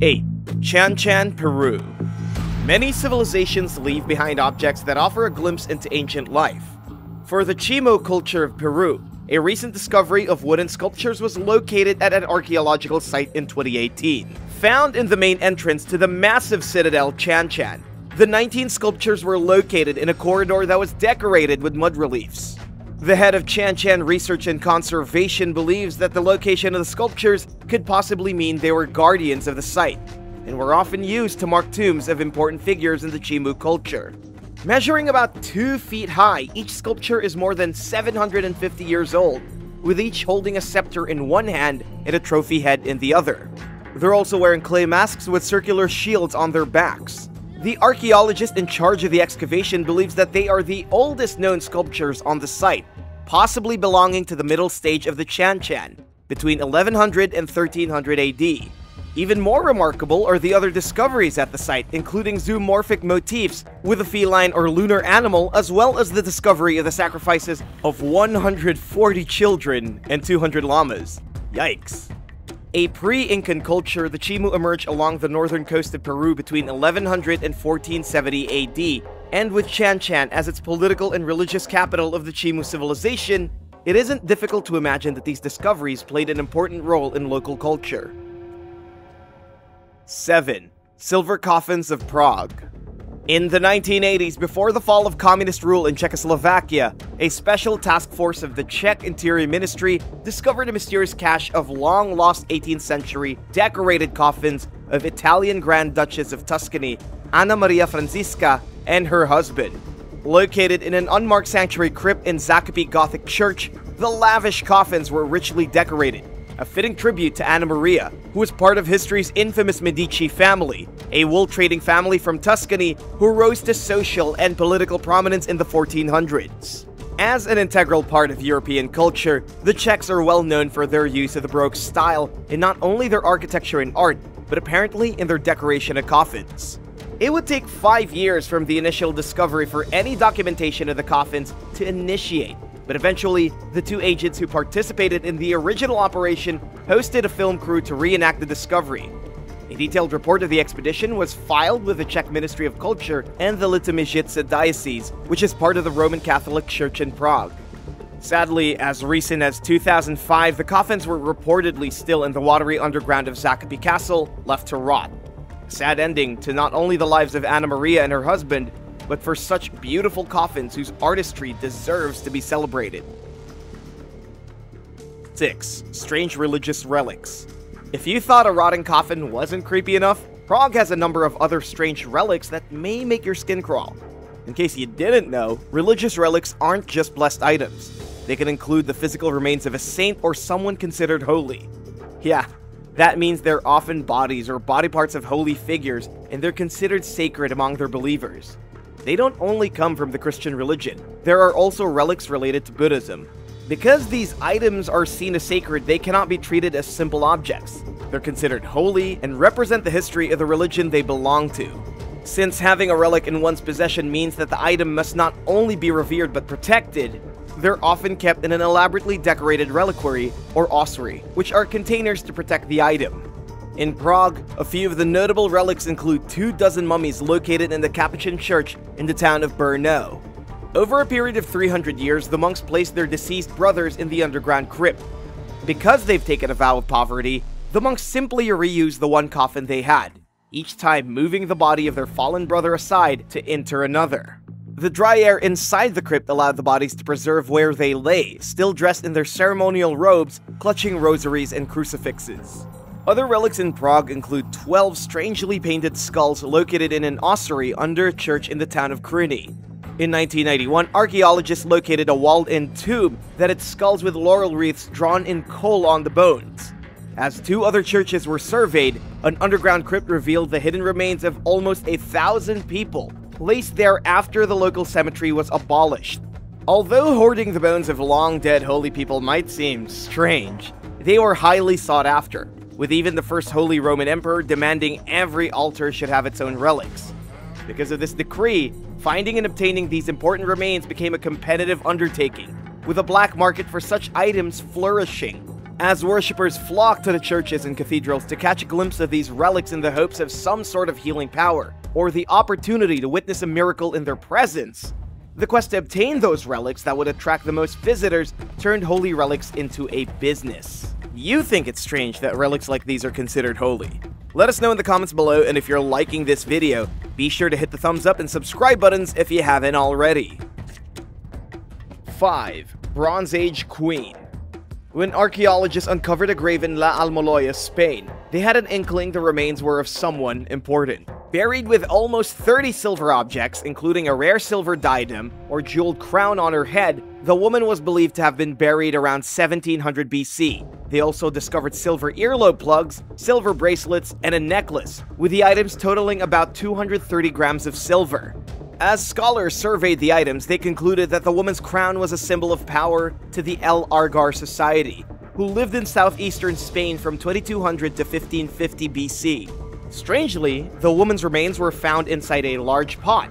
8. Chanchan Peru. Many civilizations leave behind objects that offer a glimpse into ancient life. For the Chimo culture of Peru, a recent discovery of wooden sculptures was located at an archaeological site in 2018. Found in the main entrance to the massive citadel Chanchan, the 19 sculptures were located in a corridor that was decorated with mud reliefs. The head of Chanchan Research and Conservation believes that the location of the sculptures could possibly mean they were guardians of the site, and were often used to mark tombs of important figures in the Chimu culture. Measuring about 2 feet high, each sculpture is more than 750 years old, with each holding a scepter in one hand and a trophy head in the other. They're also wearing clay masks with circular shields on their backs. The archaeologist in charge of the excavation believes that they are the oldest known sculptures on the site, possibly belonging to the middle stage of the Chanchan, between 1100 and 1300 AD. Even more remarkable are the other discoveries at the site, including zoomorphic motifs with a feline or lunar animal, as well as the discovery of the sacrifices of 140 children and 200 llamas. Yikes. A pre-Incan culture, the Chimu emerged along the northern coast of Peru between 1100 and 1470 AD, and with Chanchan as its political and religious capital of the Chimu civilization, it isn't difficult to imagine that these discoveries played an important role in local culture. 7. Silver Coffins of Prague. In the 1980s, before the fall of communist rule in Czechoslovakia, a special task force of the Czech Interior Ministry discovered a mysterious cache of long-lost 18th century decorated coffins of Italian Grand Duchess of Tuscany, Anna Maria Francisca, and her husband. Located in an unmarked sanctuary crypt in Zakopane Gothic Church, the lavish coffins were richly decorated, a fitting tribute to Anna Maria, who was part of history's infamous Medici family, a wool-trading family from Tuscany who rose to social and political prominence in the 1400s. As an integral part of European culture, the Czechs are well known for their use of the Baroque style in not only their architecture and art, but apparently in their decoration of coffins. It would take 5 years from the initial discovery for any documentation of the coffins to initiate, but eventually, the 2 agents who participated in the original operation hosted a film crew to reenact the discovery. A detailed report of the expedition was filed with the Czech Ministry of Culture and the Litomyšlenice Diocese, which is part of the Roman Catholic Church in Prague. Sadly, as recent as 2005, the coffins were reportedly still in the watery underground of Zakopane Castle, left to rot. A sad ending to not only the lives of Anna Maria and her husband, but for such beautiful coffins whose artistry deserves to be celebrated. 6. Strange religious relics. If you thought a rotting coffin wasn't creepy enough, Prague has a number of other strange relics that may make your skin crawl. In case you didn't know, religious relics aren't just blessed items. They can include the physical remains of a saint or someone considered holy. Yeah, that means they're often bodies or body parts of holy figures, and they're considered sacred among their believers. They don't only come from the Christian religion, there are also relics related to Buddhism. Because these items are seen as sacred, they cannot be treated as simple objects. They're considered holy and represent the history of the religion they belong to. Since having a relic in one's possession means that the item must not only be revered but protected, they're often kept in an elaborately decorated reliquary or ossuary, which are containers to protect the item. In Prague, a few of the notable relics include 24 mummies located in the Capuchin church in the town of Brno. Over a period of 300 years, the monks placed their deceased brothers in the underground crypt. Because they've taken a vow of poverty, the monks simply reused the one coffin they had, each time moving the body of their fallen brother aside to enter another. The dry air inside the crypt allowed the bodies to preserve where they lay, still dressed in their ceremonial robes, clutching rosaries and crucifixes. Other relics in Prague include 12 strangely painted skulls located in an ossuary under a church in the town of Kryny. In 1991, archaeologists located a walled-in tomb that had skulls with laurel wreaths drawn in coal on the bones. As 2 other churches were surveyed, an underground crypt revealed the hidden remains of almost 1,000 people, placed there after the local cemetery was abolished. Although hoarding the bones of long-dead holy people might seem strange, they were highly sought after, with even the first Holy Roman Emperor demanding every altar should have its own relics. Because of this decree, finding and obtaining these important remains became a competitive undertaking, with a black market for such items flourishing. as worshippers flocked to the churches and cathedrals to catch a glimpse of these relics in the hopes of some sort of healing power, or the opportunity to witness a miracle in their presence. The quest to obtain those relics that would attract the most visitors turned holy relics into a business. You think it's strange that relics like these are considered holy? Let us know in the comments below, and if you're liking this video, be sure to hit the thumbs up and subscribe buttons if you haven't already. 5. Bronze Age Queen. When archaeologists uncovered a grave in La Almoloya, Spain, they had an inkling the remains were of someone important. Buried with almost 30 silver objects, including a rare silver diadem or jeweled crown on her head, the woman was believed to have been buried around 1700 BC. They also discovered silver earlobe plugs, silver bracelets, and a necklace, with the items totaling about 230 grams of silver. As scholars surveyed the items, they concluded that the woman's crown was a symbol of power to the El Argar society, who lived in southeastern Spain from 2200 to 1550 BC. Strangely, the woman's remains were found inside a large pot.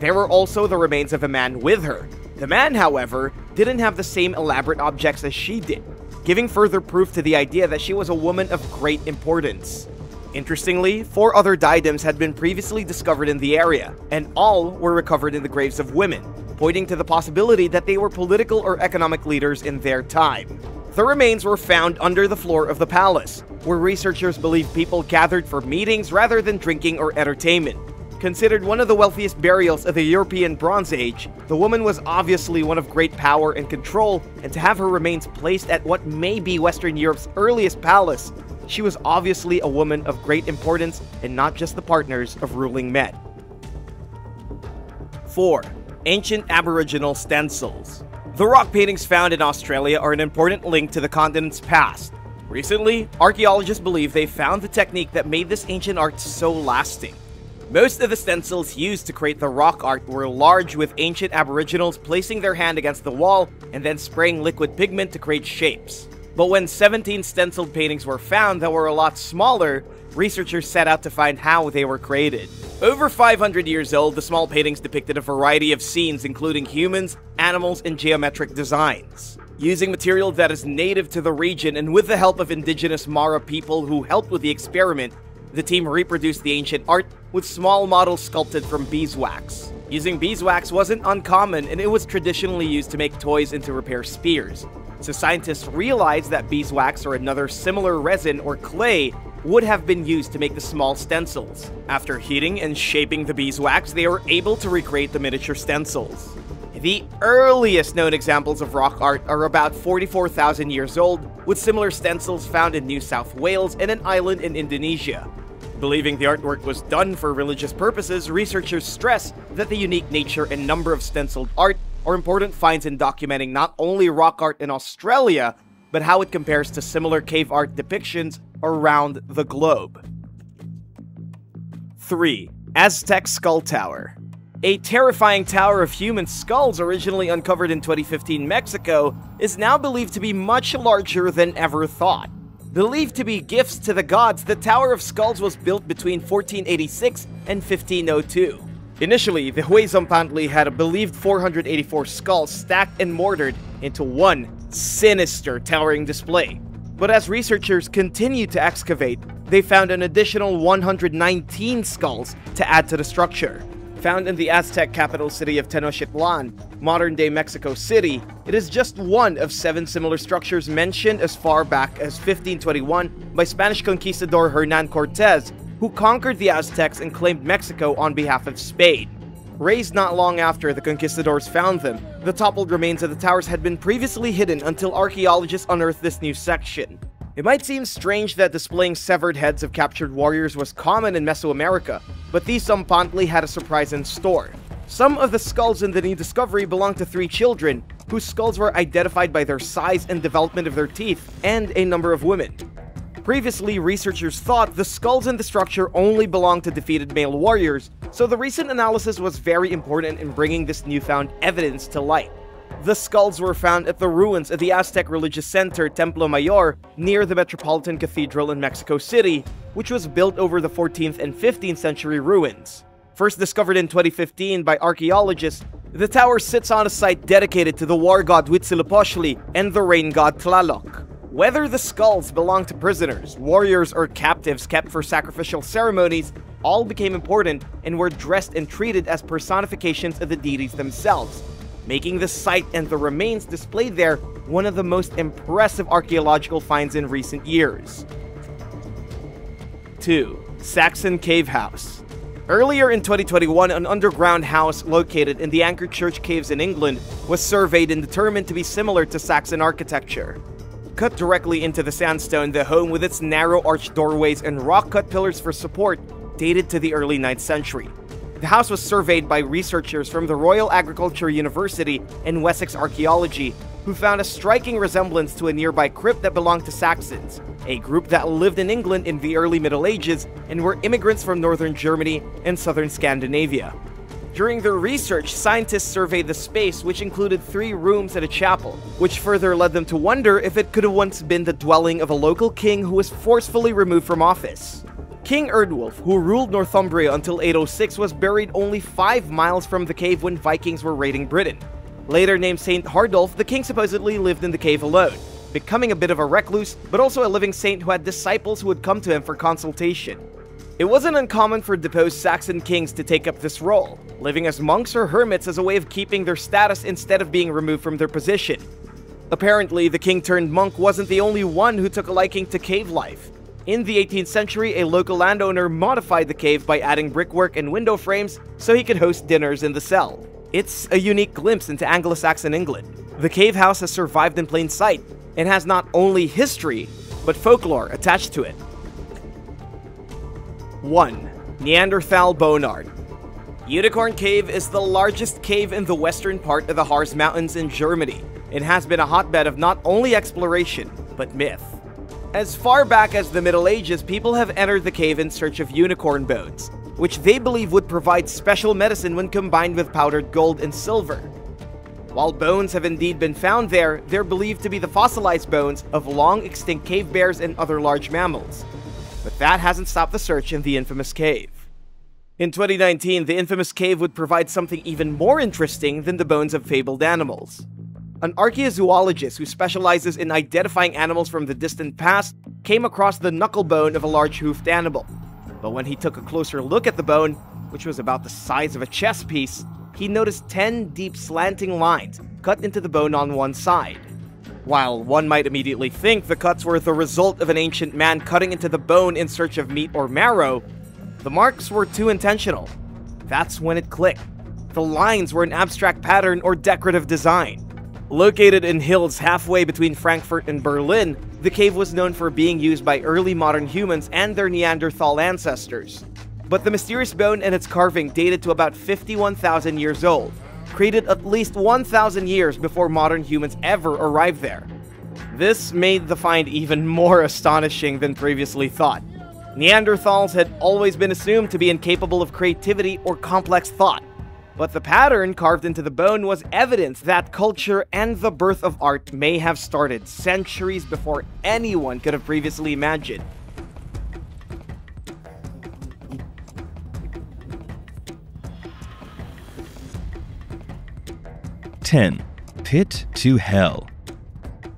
There were also the remains of a man with her. The man, however, didn't have the same elaborate objects as she did, giving further proof to the idea that she was a woman of great importance. Interestingly, 4 other diadems had been previously discovered in the area, and all were recovered in the graves of women, pointing to the possibility that they were political or economic leaders in their time. The remains were found under the floor of the palace, where researchers believe people gathered for meetings rather than drinking or entertainment. Considered one of the wealthiest burials of the European Bronze Age, the woman was obviously one of great power and control, and to have her remains placed at what may be Western Europe's earliest palace, she was obviously a woman of great importance and not just the partners of ruling men. 4. Ancient Aboriginal Stencils. The rock paintings found in Australia are an important link to the continent's past. Recently, archaeologists believe they found the technique that made this ancient art so lasting. Most of the stencils used to create the rock art were large, with ancient Aboriginals placing their hand against the wall and then spraying liquid pigment to create shapes. But when 17 stenciled paintings were found that were a lot smaller, researchers set out to find how they were created. Over 500 years old, the small paintings depicted a variety of scenes including humans, animals, and geometric designs. Using material that is native to the region and with the help of indigenous Mara people who helped with the experiment, the team reproduced the ancient art with small models sculpted from beeswax. Using beeswax wasn't uncommon, and it was traditionally used to make toys and to repair spears. So scientists realized that beeswax or another similar resin or clay would have been used to make the small stencils. After heating and shaping the beeswax, they were able to recreate the miniature stencils. The earliest known examples of rock art are about 44,000 years old, with similar stencils found in New South Wales and an island in Indonesia. Believing the artwork was done for religious purposes, researchers stress that the unique nature and number of stenciled art are important finds in documenting not only rock art in Australia, but how it compares to similar cave art depictions around the globe. 3. Aztec Skull Tower. A terrifying tower of human skulls originally uncovered in 2015 Mexico is now believed to be much larger than ever thought. Believed to be gifts to the gods, the Tower of Skulls was built between 1486 and 1502. Initially, the Huayzonpantli had a believed 484 skulls stacked and mortared into one sinister towering display. But as researchers continued to excavate, they found an additional 119 skulls to add to the structure. Found in the Aztec capital city of Tenochtitlan, modern-day Mexico City, it is just one of 7 similar structures mentioned as far back as 1521 by Spanish conquistador Hernan Cortez, who conquered the Aztecs and claimed Mexico on behalf of Spain. Raised not long after the conquistadors found them, the toppled remains of the towers had been previously hidden until archaeologists unearthed this new section. It might seem strange that displaying severed heads of captured warriors was common in Mesoamerica, but these Zompantli had a surprise in store. Some of the skulls in the new discovery belonged to 3 children, whose skulls were identified by their size and development of their teeth, and a number of women. Previously, researchers thought the skulls in the structure only belonged to defeated male warriors, so the recent analysis was very important in bringing this newfound evidence to light. The skulls were found at the ruins of the Aztec religious center Templo Mayor near the Metropolitan Cathedral in Mexico City, which was built over the 14th and 15th century ruins. First discovered in 2015 by archaeologists, the tower sits on a site dedicated to the war god Huitzilopochtli and the rain god Tlaloc. Whether the skulls belonged to prisoners, warriors, or captives kept for sacrificial ceremonies, all became important and were dressed and treated as personifications of the deities themselves, making the site and the remains displayed there one of the most impressive archaeological finds in recent years. 2. Saxon Cave House. Earlier in 2021, an underground house located in the Anchor Church Caves in England was surveyed and determined to be similar to Saxon architecture. Cut directly into the sandstone, the home with its narrow arched doorways and rock-cut pillars for support dated to the early 9th century. The house was surveyed by researchers from the Royal Agricultural University and Wessex Archaeology, who found a striking resemblance to a nearby crypt that belonged to Saxons, a group that lived in England in the early Middle Ages and were immigrants from northern Germany and southern Scandinavia. During their research, scientists surveyed the space, which included 3 rooms and a chapel, which further led them to wonder if it could have once been the dwelling of a local king who was forcefully removed from office. King Eardwulf, who ruled Northumbria until 806, was buried only 5 miles from the cave when Vikings were raiding Britain. Later named Saint Hardulf, the king supposedly lived in the cave alone, becoming a bit of a recluse, but also a living saint who had disciples who would come to him for consultation. It wasn't uncommon for deposed Saxon kings to take up this role, living as monks or hermits as a way of keeping their status instead of being removed from their position. Apparently, the king-turned-monk wasn't the only one who took a liking to cave life. In the 18th century, a local landowner modified the cave by adding brickwork and window frames so he could host dinners in the cell. It's a unique glimpse into Anglo-Saxon England. The cave house has survived in plain sight and has not only history, but folklore attached to it. 1. Neanderthal Bone Art. Unicorn Cave is the largest cave in the western part of the Harz Mountains in Germany. It has been a hotbed of not only exploration, but myth. As far back as the Middle Ages, people have entered the cave in search of unicorn bones, which they believe would provide special medicine when combined with powdered gold and silver. While bones have indeed been found there, they're believed to be the fossilized bones of long-extinct cave bears and other large mammals. But that hasn't stopped the search in the infamous cave. In 2019, the infamous cave would provide something even more interesting than the bones of fabled animals. An archaeozoologist who specializes in identifying animals from the distant past came across the knuckle bone of a large hoofed animal. But when he took a closer look at the bone, which was about the size of a chess piece, he noticed 10 deep slanting lines cut into the bone on one side. While one might immediately think the cuts were the result of an ancient man cutting into the bone in search of meat or marrow, the marks were too intentional. That's when it clicked. The lines were an abstract pattern or decorative design. Located in hills halfway between Frankfurt and Berlin, the cave was known for being used by early modern humans and their Neanderthal ancestors. But the mysterious bone and its carving dated to about 51,000 years old, created at least 1,000 years before modern humans ever arrived there. This made the find even more astonishing than previously thought. Neanderthals had always been assumed to be incapable of creativity or complex thought. But the pattern carved into the bone was evidence that culture and the birth of art may have started centuries before anyone could have previously imagined. Pit to hell.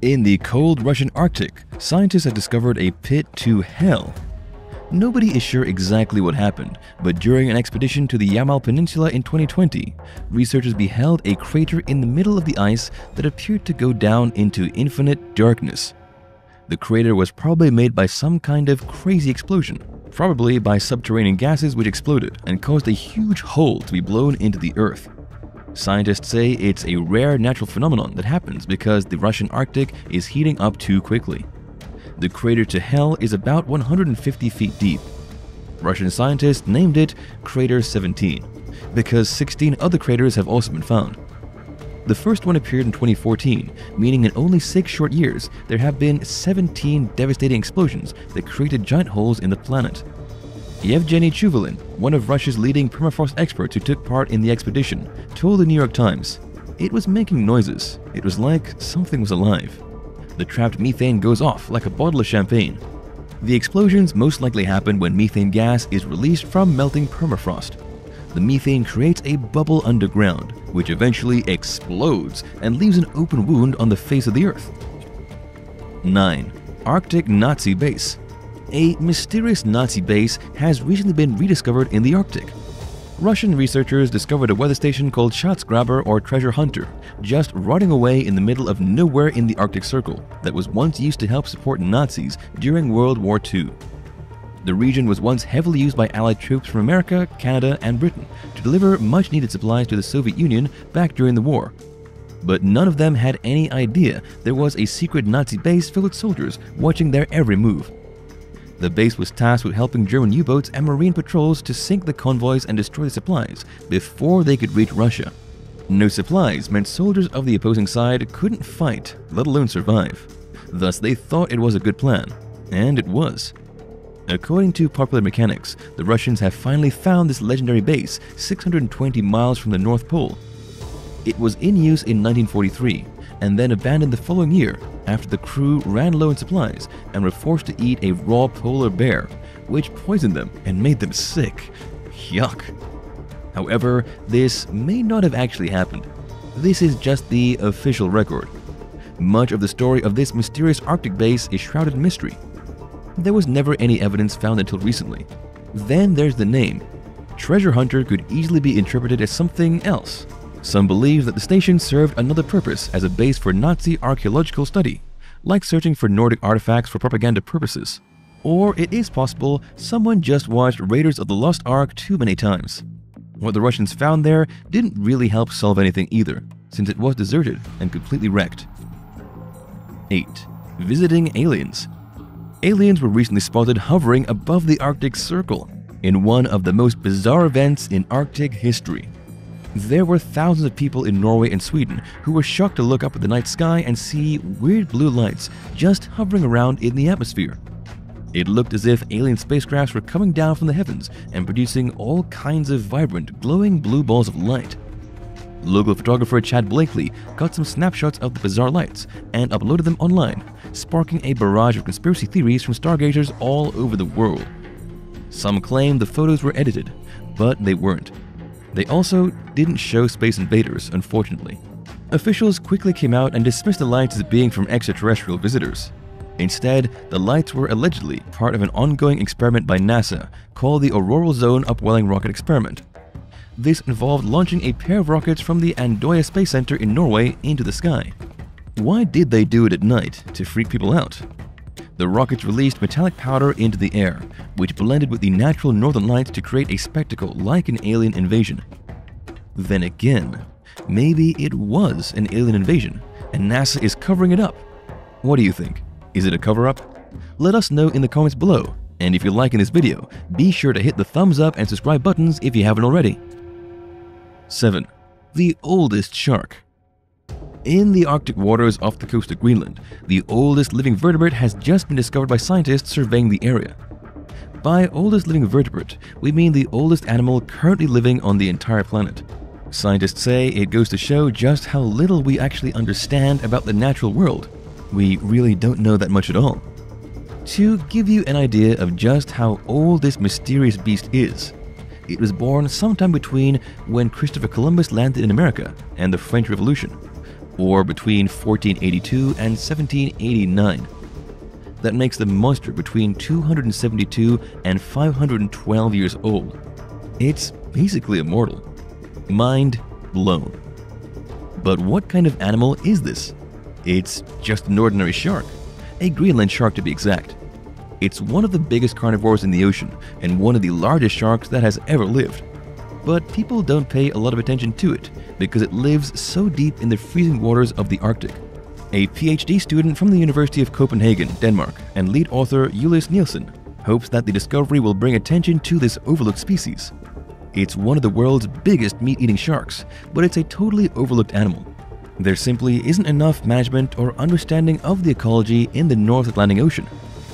In the cold Russian Arctic, scientists have discovered a pit to hell. Nobody is sure exactly what happened, but during an expedition to the Yamal Peninsula in 2020, researchers beheld a crater in the middle of the ice that appeared to go down into infinite darkness. The crater was probably made by some kind of crazy explosion, probably by subterranean gases which exploded and caused a huge hole to be blown into the earth. Scientists say it's a rare natural phenomenon that happens because the Russian Arctic is heating up too quickly. The crater to hell is about 150 feet deep. Russian scientists named it Crater 17 because 16 other craters have also been found. The first one appeared in 2014, meaning in only 6 short years there have been 17 devastating explosions that created giant holes in the planet. Yevgeny Chuvalin, one of Russia's leading permafrost experts who took part in the expedition, told the New York Times, "It was making noises. It was like something was alive. The trapped methane goes off like a bottle of champagne." The explosions most likely happen when methane gas is released from melting permafrost. The methane creates a bubble underground, which eventually explodes and leaves an open wound on the face of the Earth. 9. Arctic Nazi Base. A mysterious Nazi base has recently been rediscovered in the Arctic. Russian researchers discovered a weather station called Schatzgraber or Treasure Hunter, just rotting away in the middle of nowhere in the Arctic Circle that was once used to help support Nazis during World War II. The region was once heavily used by Allied troops from America, Canada, and Britain to deliver much-needed supplies to the Soviet Union back during the war. But none of them had any idea there was a secret Nazi base filled with soldiers watching their every move. The base was tasked with helping German U-boats and marine patrols to sink the convoys and destroy the supplies before they could reach Russia. No supplies meant soldiers of the opposing side couldn't fight, let alone survive. Thus, they thought it was a good plan, and it was. According to Popular Mechanics, the Russians have finally found this legendary base 620 miles from the North Pole. It was in use in 1943 and then abandoned the following year after the crew ran low on supplies and were forced to eat a raw polar bear, which poisoned them and made them sick. Yuck. However, this may not have actually happened. This is just the official record. Much of the story of this mysterious Arctic base is shrouded in mystery. There was never any evidence found until recently. Then there's the name. Treasure Hunter could easily be interpreted as something else. Some believe that the station served another purpose as a base for Nazi archaeological study, like searching for Nordic artifacts for propaganda purposes. Or it is possible someone just watched Raiders of the Lost Ark too many times. What the Russians found there didn't really help solve anything either, since it was deserted and completely wrecked. 8. Visiting aliens. Aliens were recently spotted hovering above the Arctic Circle in one of the most bizarre events in Arctic history. There were thousands of people in Norway and Sweden who were shocked to look up at the night sky and see weird blue lights just hovering around in the atmosphere. It looked as if alien spacecrafts were coming down from the heavens and producing all kinds of vibrant, glowing blue balls of light. Local photographer Chad Blakely got some snapshots of the bizarre lights and uploaded them online, sparking a barrage of conspiracy theories from stargazers all over the world. Some claim the photos were edited, but they weren't. They also didn't show space invaders, unfortunately. Officials quickly came out and dismissed the lights as being from extraterrestrial visitors. Instead, the lights were allegedly part of an ongoing experiment by NASA called the Auroral Zone Upwelling Rocket Experiment. This involved launching a pair of rockets from the Andøya Space Center in Norway into the sky. Why did they do it at night? To freak people out. The rockets released metallic powder into the air, which blended with the natural northern lights to create a spectacle like an alien invasion. Then again, maybe it was an alien invasion, and NASA is covering it up. What do you think? Is it a cover-up? Let us know in the comments below, and if you're liking this video, be sure to hit the thumbs up and subscribe buttons if you haven't already. 7. The oldest shark. In the Arctic waters off the coast of Greenland, the oldest living vertebrate has just been discovered by scientists surveying the area. By oldest living vertebrate, we mean the oldest animal currently living on the entire planet. Scientists say it goes to show just how little we actually understand about the natural world. We really don't know that much at all. To give you an idea of just how old this mysterious beast is, it was born sometime between when Christopher Columbus landed in America and the French Revolution, or between 1482 and 1789. That makes the monster between 272 and 512 years old. It's basically immortal. Mind blown. But what kind of animal is this? It's just an ordinary shark, a Greenland shark to be exact. It's one of the biggest carnivores in the ocean and one of the largest sharks that has ever lived. But people don't pay a lot of attention to it because it lives so deep in the freezing waters of the Arctic. A PhD student from the University of Copenhagen, Denmark, and lead author Julius Nielsen hopes that the discovery will bring attention to this overlooked species. It's one of the world's biggest meat-eating sharks, but it's a totally overlooked animal. There simply isn't enough management or understanding of the ecology in the North Atlantic Ocean.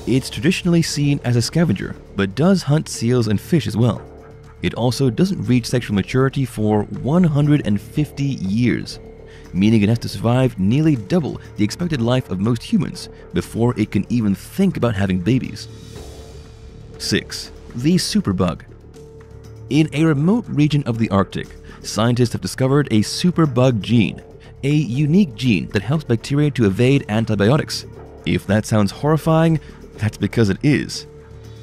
It's traditionally seen as a scavenger, but does hunt seals and fish as well. It also doesn't reach sexual maturity for 150 years, meaning it has to survive nearly double the expected life of most humans before it can even think about having babies. 6. The superbug. In a remote region of the Arctic, scientists have discovered a superbug gene, a unique gene that helps bacteria to evade antibiotics. If that sounds horrifying, that's because it is.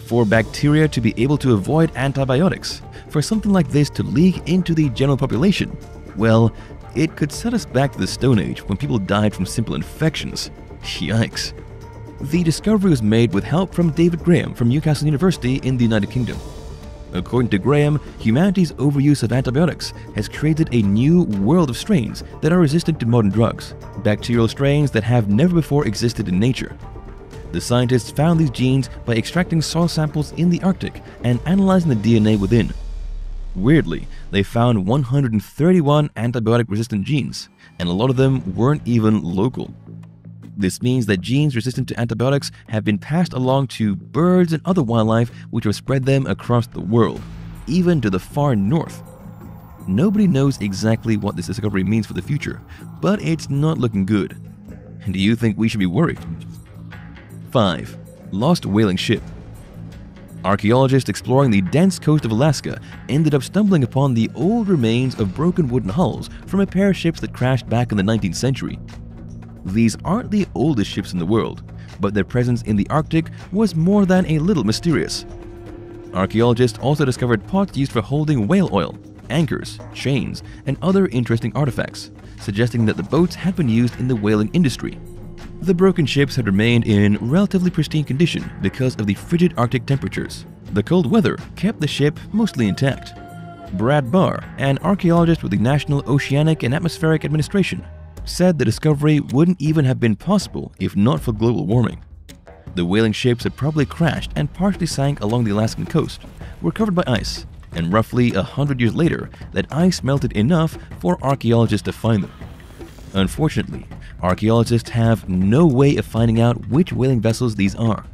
For bacteria to be able to avoid antibiotics, for something like this to leak into the general population, well, it could set us back to the Stone Age when people died from simple infections. Yikes. The discovery was made with help from David Graham from Newcastle University in the United Kingdom. According to Graham, humanity's overuse of antibiotics has created a new world of strains that are resistant to modern drugs, bacterial strains that have never before existed in nature. The scientists found these genes by extracting soil samples in the Arctic and analyzing the DNA within. Weirdly, they found 131 antibiotic-resistant genes, and a lot of them weren't even local. This means that genes resistant to antibiotics have been passed along to birds and other wildlife which have spread them across the world, even to the far north. Nobody knows exactly what this discovery means for the future, but it's not looking good. And do you think we should be worried? 5. Lost whaling ship. Archaeologists exploring the dense coast of Alaska ended up stumbling upon the old remains of broken wooden hulls from a pair of ships that crashed back in the 19th century. These aren't the oldest ships in the world, but their presence in the Arctic was more than a little mysterious. Archaeologists also discovered pots used for holding whale oil, anchors, chains, and other interesting artifacts, suggesting that the boats had been used in the whaling industry. The broken ships had remained in relatively pristine condition because of the frigid Arctic temperatures. The cold weather kept the ship mostly intact. Brad Barr, an archaeologist with the National Oceanic and Atmospheric Administration, said the discovery wouldn't even have been possible if not for global warming. The whaling ships had probably crashed and partially sank along the Alaskan coast, were covered by ice, and roughly 100 years later, that ice melted enough for archaeologists to find them. Unfortunately, archaeologists have no way of finding out which whaling vessels these are.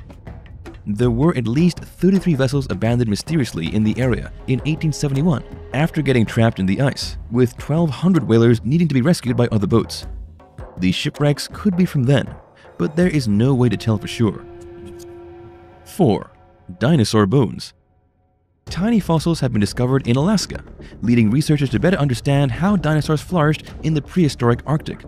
There were at least 33 vessels abandoned mysteriously in the area in 1871 after getting trapped in the ice, with 1,200 whalers needing to be rescued by other boats. These shipwrecks could be from then, but there is no way to tell for sure. 4. Dinosaur bones. Tiny fossils have been discovered in Alaska, leading researchers to better understand how dinosaurs flourished in the prehistoric Arctic.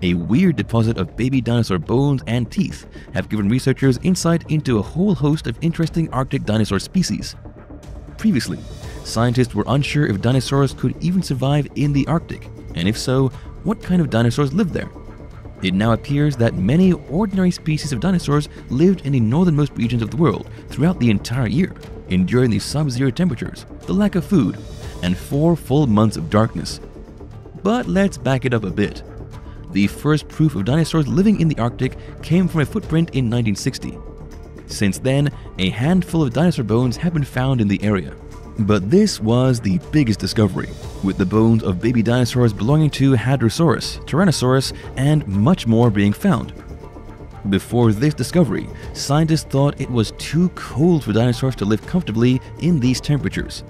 A weird deposit of baby dinosaur bones and teeth have given researchers insight into a whole host of interesting Arctic dinosaur species. Previously, scientists were unsure if dinosaurs could even survive in the Arctic, and if so, what kind of dinosaurs lived there. It now appears that many ordinary species of dinosaurs lived in the northernmost regions of the world throughout the entire year, enduring the sub-zero temperatures, the lack of food, and 4 full months of darkness. But let's back it up a bit. The first proof of dinosaurs living in the Arctic came from a footprint in 1960. Since then, a handful of dinosaur bones have been found in the area. But this was the biggest discovery, with the bones of baby dinosaurs belonging to Hadrosaurus, Tyrannosaurus, and much more being found. Before this discovery, scientists thought it was too cold for dinosaurs to live comfortably in these temperatures.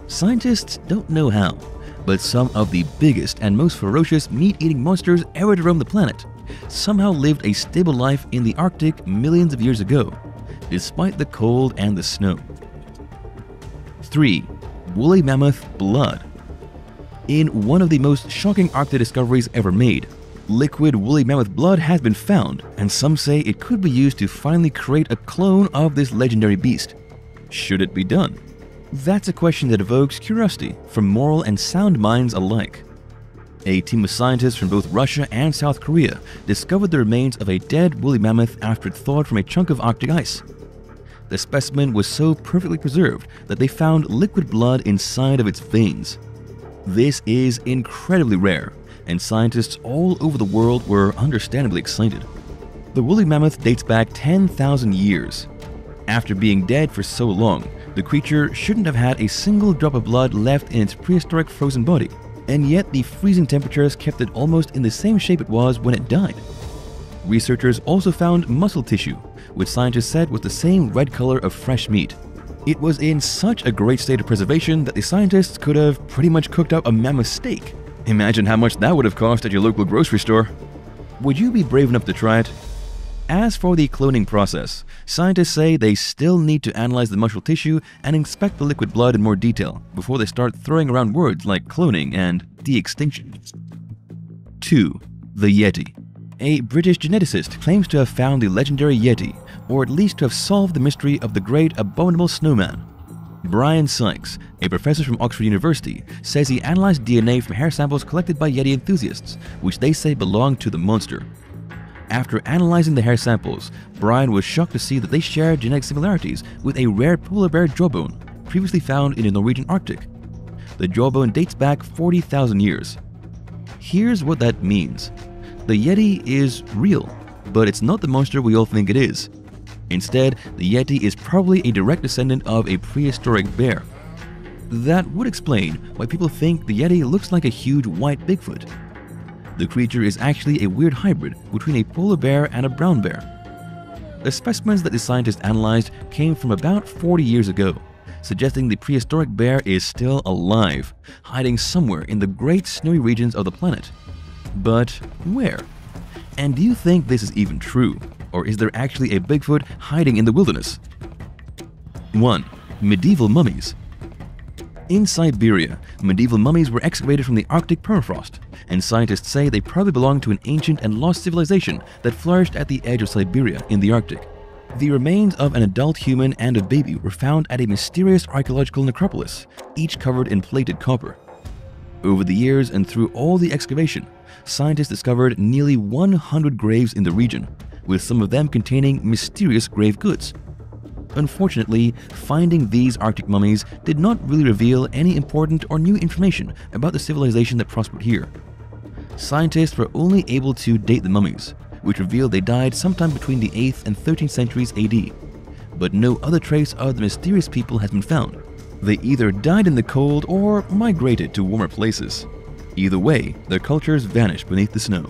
Scientists don't know how, but some of the biggest and most ferocious meat-eating monsters ever to roam the planet somehow lived a stable life in the Arctic millions of years ago, despite the cold and the snow. 3. Woolly mammoth blood. In one of the most shocking Arctic discoveries ever made, liquid woolly mammoth blood has been found, and some say it could be used to finally create a clone of this legendary beast. Should it be done? That's a question that evokes curiosity from moral and sound minds alike. A team of scientists from both Russia and South Korea discovered the remains of a dead woolly mammoth after it thawed from a chunk of Arctic ice. The specimen was so perfectly preserved that they found liquid blood inside of its veins. This is incredibly rare, and scientists all over the world were understandably excited. The woolly mammoth dates back 10,000 years. After being dead for so long, the creature shouldn't have had a single drop of blood left in its prehistoric frozen body, and yet the freezing temperatures kept it almost in the same shape it was when it died. Researchers also found muscle tissue, which scientists said was the same red color of fresh meat. It was in such a great state of preservation that the scientists could have pretty much cooked up a mammoth steak. Imagine how much that would have cost at your local grocery store. Would you be brave enough to try it? As for the cloning process, scientists say they still need to analyze the muscle tissue and inspect the liquid blood in more detail before they start throwing around words like cloning and de-extinction. 2. The Yeti. A British geneticist claims to have found the legendary Yeti, or at least to have solved the mystery of the Great Abominable Snowman. Brian Sykes, a professor from Oxford University, says he analyzed DNA from hair samples collected by Yeti enthusiasts, which they say belonged to the monster. After analyzing the hair samples, Brian was shocked to see that they shared genetic similarities with a rare polar bear jawbone, previously found in the Norwegian Arctic. The jawbone dates back 40,000 years. Here's what that means. The Yeti is real, but it's not the monster we all think it is. Instead, the Yeti is probably a direct descendant of a prehistoric bear. That would explain why people think the Yeti looks like a huge white Bigfoot. The creature is actually a weird hybrid between a polar bear and a brown bear. The specimens that the scientists analyzed came from about 40 years ago, suggesting the prehistoric bear is still alive, hiding somewhere in the great snowy regions of the planet. But where? And do you think this is even true? Or is there actually a Bigfoot hiding in the wilderness? 1. Medieval mummies. In Siberia, medieval mummies were excavated from the Arctic permafrost, and scientists say they probably belong to an ancient and lost civilization that flourished at the edge of Siberia in the Arctic. The remains of an adult human and a baby were found at a mysterious archaeological necropolis, each covered in plated copper. Over the years and through all the excavation, scientists discovered nearly 100 graves in the region, with some of them containing mysterious grave goods. Unfortunately, finding these Arctic mummies did not really reveal any important or new information about the civilization that prospered here. Scientists were only able to date the mummies, which revealed they died sometime between the 8th and 13th centuries AD. But no other trace of the mysterious people has been found. They either died in the cold or migrated to warmer places. Either way, their cultures vanished beneath the snow.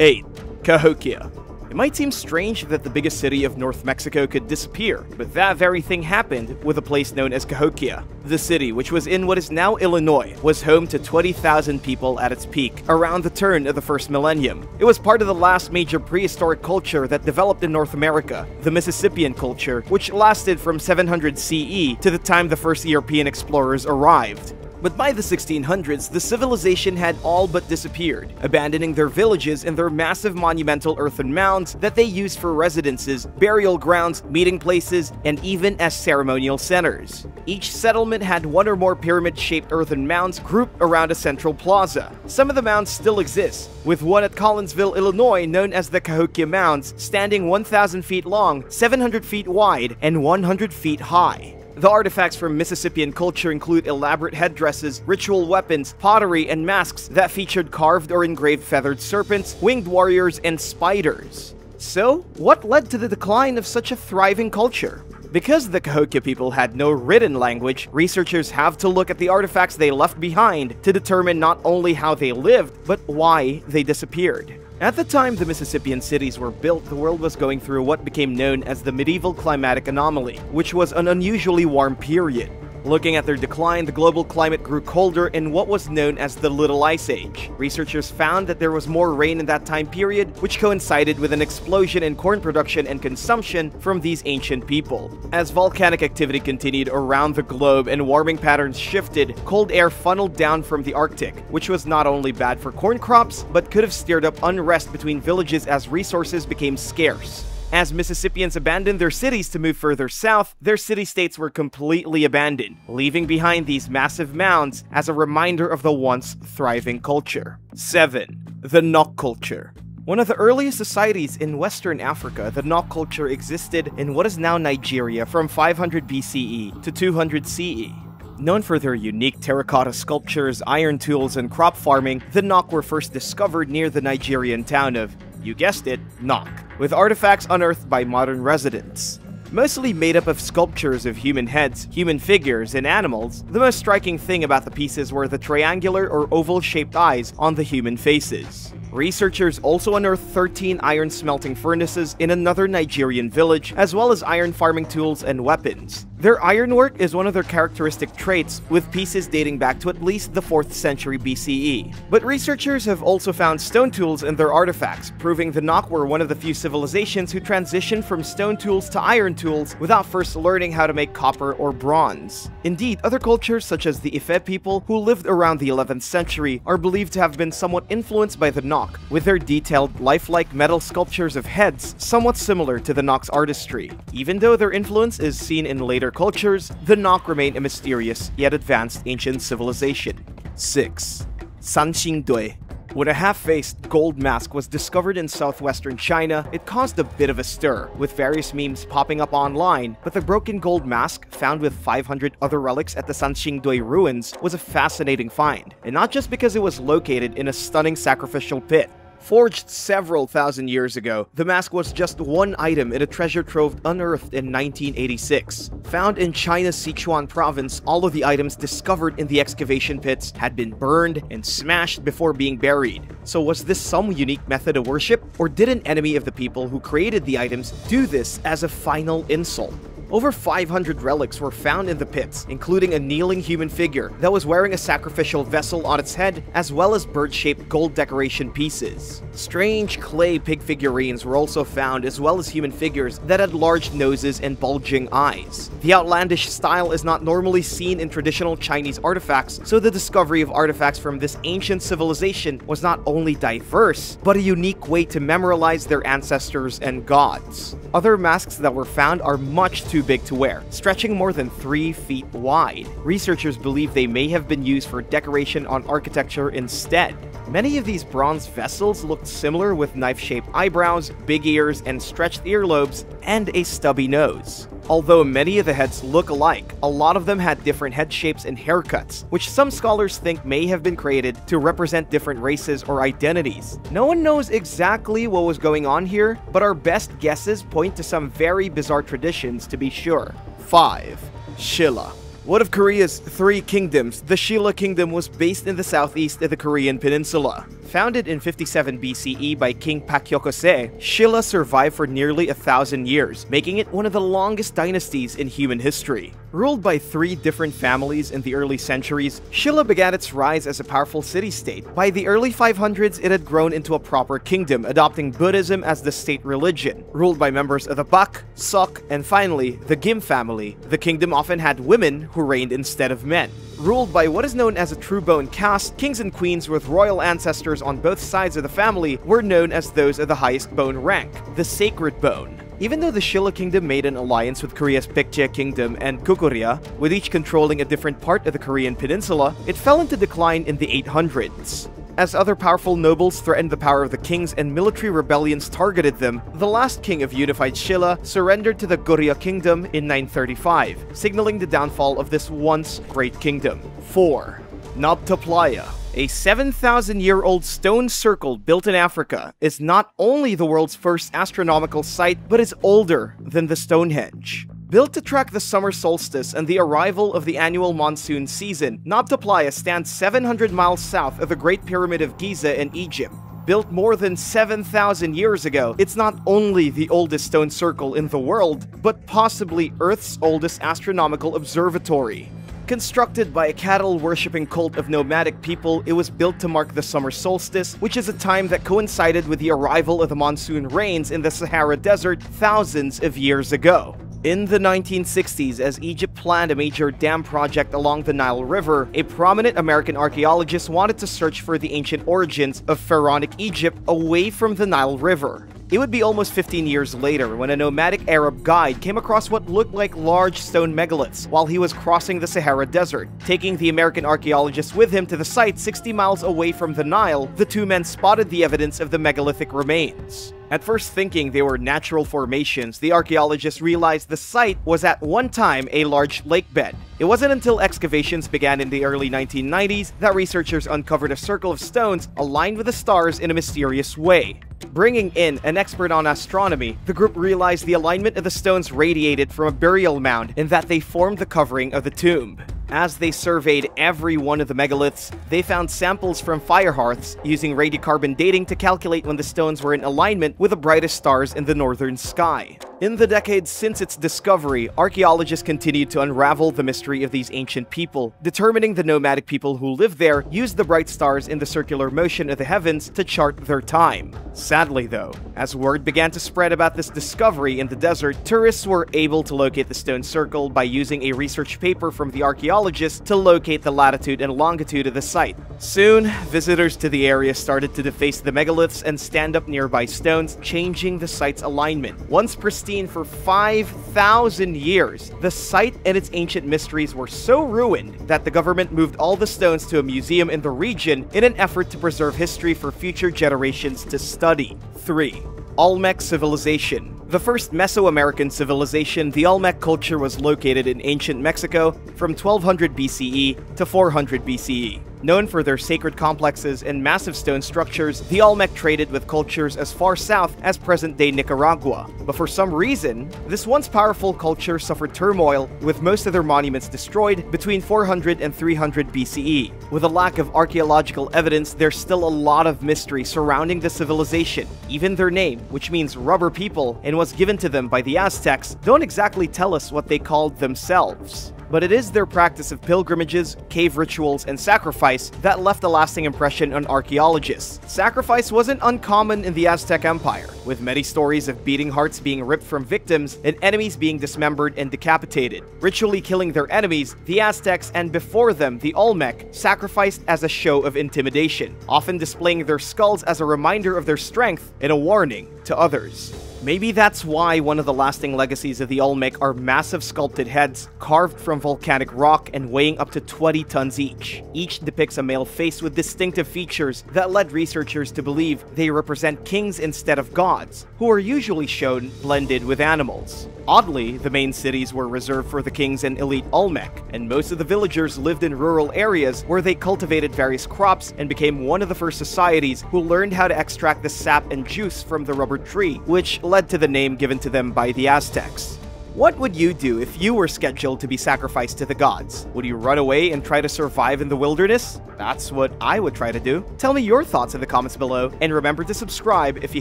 8. Cahokia. It might seem strange that the biggest city of North Mexico could disappear, but that very thing happened with a place known as Cahokia. The city, which was in what is now Illinois, was home to 20,000 people at its peak, around the turn of the first millennium. It was part of the last major prehistoric culture that developed in North America, the Mississippian culture, which lasted from 700 CE to the time the first European explorers arrived. But by the 1600s, the civilization had all but disappeared, abandoning their villages and their massive monumental earthen mounds that they used for residences, burial grounds, meeting places, and even as ceremonial centers. Each settlement had one or more pyramid-shaped earthen mounds grouped around a central plaza. Some of the mounds still exist, with one at Collinsville, Illinois known as the Cahokia Mounds, standing 1,000 feet long, 700 feet wide, and 100 feet high. The artifacts from Mississippian culture include elaborate headdresses, ritual weapons, pottery, and masks that featured carved or engraved feathered serpents, winged warriors, and spiders. So, what led to the decline of such a thriving culture? Because the Cahokia people had no written language, researchers have to look at the artifacts they left behind to determine not only how they lived, but why they disappeared. At the time the Mississippian cities were built, the world was going through what became known as the medieval climatic anomaly, which was an unusually warm period. Looking at their decline, the global climate grew colder in what was known as the Little Ice Age. Researchers found that there was more rain in that time period, which coincided with an explosion in corn production and consumption from these ancient people. As volcanic activity continued around the globe and warming patterns shifted, cold air funneled down from the Arctic, which was not only bad for corn crops, but could have stirred up unrest between villages as resources became scarce. As Mississippians abandoned their cities to move further south, their city-states were completely abandoned, leaving behind these massive mounds as a reminder of the once thriving culture. 7. The Nok culture. One of the earliest societies in Western Africa, the Nok culture existed in what is now Nigeria from 500 BCE to 200 CE. Known for their unique terracotta sculptures, iron tools, and crop farming, the Nok were first discovered near the Nigerian town of, you guessed it, Nok, with artifacts unearthed by modern residents. Mostly made up of sculptures of human heads, human figures, and animals, the most striking thing about the pieces were the triangular or oval-shaped eyes on the human faces. Researchers also unearthed 13 iron smelting furnaces in another Nigerian village, as well as iron farming tools and weapons. Their ironwork is one of their characteristic traits, with pieces dating back to at least the 4th century BCE. But researchers have also found stone tools in their artifacts, proving the Nok were one of the few civilizations who transitioned from stone tools to iron tools without first learning how to make copper or bronze. Indeed, other cultures such as the Ife people, who lived around the 11th century, are believed to have been somewhat influenced by the Nok, with their detailed, lifelike metal sculptures of heads somewhat similar to the Nok's artistry. Even though their influence is seen in later cultures, the Nok remain a mysterious yet advanced ancient civilization. 6. Sanxingdui. When a half-faced gold mask was discovered in southwestern China, it caused a bit of a stir, with various memes popping up online, but the broken gold mask, found with 500 other relics at the Sanxingdui ruins, was a fascinating find, and not just because it was located in a stunning sacrificial pit. Forged several thousand years ago, the mask was just one item in a treasure trove unearthed in 1986. Found in China's Sichuan province, all of the items discovered in the excavation pits had been burned and smashed before being buried. So was this some unique method of worship, or did an enemy of the people who created the items do this as a final insult? Over 500 relics were found in the pits, including a kneeling human figure that was wearing a sacrificial vessel on its head, as well as bird-shaped gold decoration pieces. Strange clay pig figurines were also found, as well as human figures that had large noses and bulging eyes. The outlandish style is not normally seen in traditional Chinese artifacts, so the discovery of artifacts from this ancient civilization was not only diverse, but a unique way to memorialize their ancestors and gods. Other masks that were found are much too big to wear, stretching more than 3 feet wide. Researchers believe they may have been used for decoration on architecture instead. Many of these bronze vessels looked similar, with knife-shaped eyebrows, big ears, and stretched earlobes, and a stubby nose. Although many of the heads look alike, a lot of them had different head shapes and haircuts, which some scholars think may have been created to represent different races or identities. No one knows exactly what was going on here, but our best guesses point to some very bizarre traditions to be sure. 5. Shila. One of Korea's 3 kingdoms, the Shila kingdom was based in the southeast of the Korean peninsula. Founded in 57 BCE by King Cahokia, Shila survived for nearly 1,000 years, making it one of the longest dynasties in human history. Ruled by 3 different families in the early centuries, Shila began its rise as a powerful city-state. By the early 500s, it had grown into a proper kingdom, adopting Buddhism as the state religion. Ruled by members of the Bak, Sok, and finally, the Gim family, the kingdom often had women who reigned instead of men. Ruled by what is known as a true bone caste, kings and queens with royal ancestors on both sides of the family were known as those of the highest bone rank, the sacred bone. Even though the Shila kingdom made an alliance with Korea's Baekje kingdom and Goguryeo, with each controlling a different part of the Korean peninsula, it fell into decline in the 800s. As other powerful nobles threatened the power of the kings and military rebellions targeted them, the last king of unified Shila surrendered to the Goryeo kingdom in 935, signaling the downfall of this once great kingdom. 4. Nabta Playa. A 7,000-year-old stone circle built in Africa is not only the world's first astronomical site, but is older than the Stonehenge. Built to track the summer solstice and the arrival of the annual monsoon season, Nabta Playa stands 700 miles south of the Great Pyramid of Giza in Egypt. Built more than 7,000 years ago, it's not only the oldest stone circle in the world, but possibly Earth's oldest astronomical observatory. Constructed by a cattle-worshipping cult of nomadic people, it was built to mark the summer solstice, which is a time that coincided with the arrival of the monsoon rains in the Sahara Desert thousands of years ago. In the 1960s, as Egypt planned a major dam project along the Nile River, a prominent American archaeologist wanted to search for the ancient origins of pharaonic Egypt away from the Nile River. It would be almost 15 years later when a nomadic Arab guide came across what looked like large stone megaliths while he was crossing the Sahara Desert. Taking the American archaeologist with him to the site 60 miles away from the Nile, the two men spotted the evidence of the megalithic remains. At first thinking they were natural formations, the archaeologists realized the site was at one time a large lake bed. It wasn't until excavations began in the early 1990s that researchers uncovered a circle of stones aligned with the stars in a mysterious way. Bringing in an expert on astronomy, the group realized the alignment of the stones radiated from a burial mound and that they formed the covering of the tomb. As they surveyed every one of the megaliths, they found samples from fire hearths, using radiocarbon dating to calculate when the stones were in alignment with the brightest stars in the northern sky. In the decades since its discovery, archaeologists continued to unravel the mystery of these ancient people, determining the nomadic people who lived there used the bright stars in the circular motion of the heavens to chart their time. Sadly though, as word began to spread about this discovery in the desert, tourists were able to locate the stone circle by using a research paper from the archaeologists to locate the latitude and longitude of the site. Soon, visitors to the area started to deface the megaliths and stand up nearby stones, changing the site's alignment. Once pristine for 5,000 years, the site and its ancient mysteries were so ruined that the government moved all the stones to a museum in the region in an effort to preserve history for future generations to study. 3. Olmec Civilization. The first Mesoamerican civilization, the Olmec culture was located in ancient Mexico from 1200 BCE to 400 BCE. Known for their sacred complexes and massive stone structures, the Olmec traded with cultures as far south as present-day Nicaragua. But for some reason, this once powerful culture suffered turmoil, with most of their monuments destroyed between 400 and 300 BCE. With a lack of archaeological evidence, there's still a lot of mystery surrounding the civilization. Even their name, which means rubber people and was given to them by the Aztecs, don't exactly tell us what they called themselves. But it is their practice of pilgrimages, cave rituals, and sacrifice that left a lasting impression on archaeologists. Sacrifice wasn't uncommon in the Aztec Empire, with many stories of beating hearts being ripped from victims and enemies being dismembered and decapitated. Ritually killing their enemies, the Aztecs and before them the Olmec sacrificed as a show of intimidation, often displaying their skulls as a reminder of their strength and a warning to others. Maybe that's why one of the lasting legacies of the Olmec are massive sculpted heads carved from volcanic rock and weighing up to 20 tons each. Each depicts a male face with distinctive features that led researchers to believe they represent kings instead of gods, who are usually shown blended with animals. Oddly, the main cities were reserved for the kings and elite Olmec, and most of the villagers lived in rural areas where they cultivated various crops and became one of the first societies who learned how to extract the sap and juice from the rubber tree, which led to the name given to them by the Aztecs. What would you do if you were scheduled to be sacrificed to the gods? Would you run away and try to survive in the wilderness? That's what I would try to do. Tell me your thoughts in the comments below, and remember to subscribe if you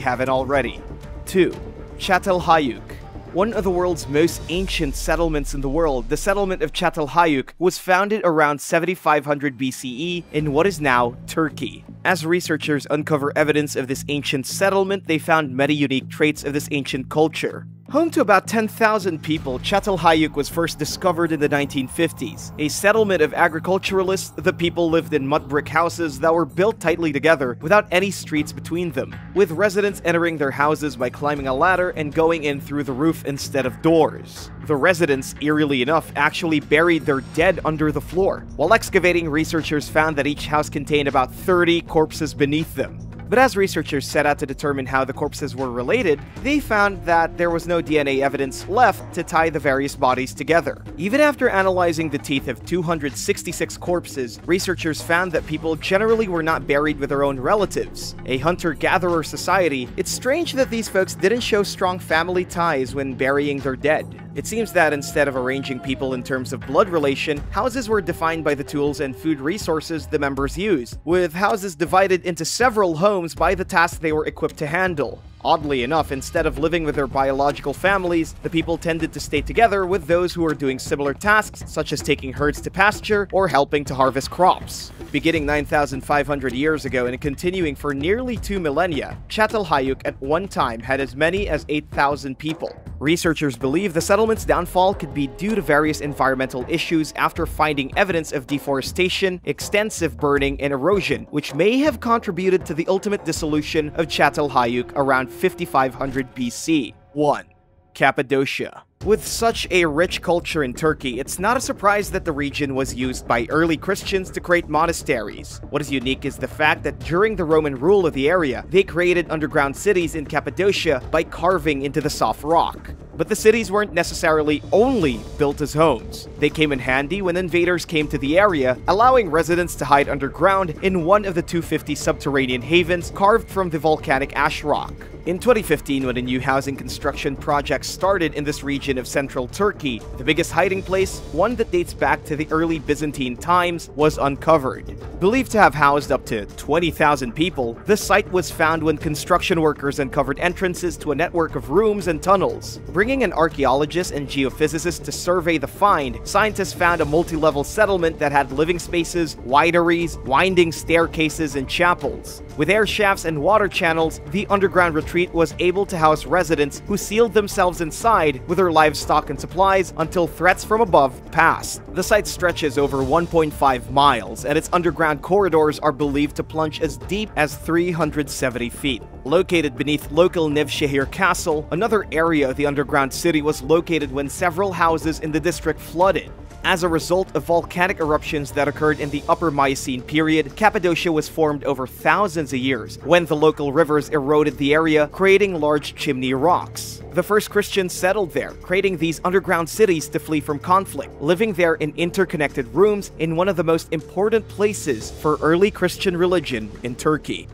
haven't already. 2. Çatalhöyük. One of the world's most ancient settlements in the world, the settlement of Çatalhöyük was founded around 7500 BCE in what is now Turkey. As researchers uncover evidence of this ancient settlement, they found many unique traits of this ancient culture. Home to about 10,000 people, Çatalhöyük was first discovered in the 1950s. A settlement of agriculturalists, the people lived in mud brick houses that were built tightly together without any streets between them, with residents entering their houses by climbing a ladder and going in through the roof instead of doors. The residents, eerily enough, actually buried their dead under the floor. While excavating, researchers found that each house contained about 30 corpses beneath them. But as researchers set out to determine how the corpses were related, they found that there was no DNA evidence left to tie the various bodies together. Even after analyzing the teeth of 266 corpses, researchers found that people generally were not buried with their own relatives. A hunter-gatherer society, it's strange that these folks didn't show strong family ties when burying their dead. It seems that instead of arranging people in terms of blood relation, houses were defined by the tools and food resources the members used, with houses divided into several homes by the tasks they were equipped to handle. Oddly enough, instead of living with their biological families, the people tended to stay together with those who were doing similar tasks, such as taking herds to pasture or helping to harvest crops. Beginning 9,500 years ago and continuing for nearly 2 millennia, Çatalhöyük at one time had as many as 8,000 people. Researchers believe the settlement's downfall could be due to various environmental issues after finding evidence of deforestation, extensive burning, and erosion, which may have contributed to the ultimate dissolution of Çatalhöyük around 5500 BC. 1. Cappadocia. With such a rich culture in Turkey, it's not a surprise that the region was used by early Christians to create monasteries. What is unique is the fact that during the Roman rule of the area, they created underground cities in Cappadocia by carving into the soft rock. But the cities weren't necessarily only built as homes. They came in handy when invaders came to the area, allowing residents to hide underground in one of the 250 subterranean havens carved from the volcanic ash rock. In 2015, when a new housing construction project started in this region of central Turkey, the biggest hiding place, one that dates back to the early Byzantine times, was uncovered. Believed to have housed up to 20,000 people, the site was found when construction workers uncovered entrances to a network of rooms and tunnels. Bringing an archaeologist and geophysicist to survey the find, scientists found a multi-level settlement that had living spaces, wideries, winding staircases, and chapels. With air shafts and water channels, the underground retreat was able to house residents who sealed themselves inside with their livestock and supplies until threats from above passed. The site stretches over 1.5 miles, and its underground corridors are believed to plunge as deep as 370 feet. Located beneath local Nevşehir Castle, another area of the underground city was located when several houses in the district flooded. As a result of volcanic eruptions that occurred in the Upper Miocene period, Cappadocia was formed over thousands of years when the local rivers eroded the area, creating large chimney rocks. The first Christians settled there, creating these underground cities to flee from conflict, living there in interconnected rooms in one of the most important places for early Christian religion in Turkey.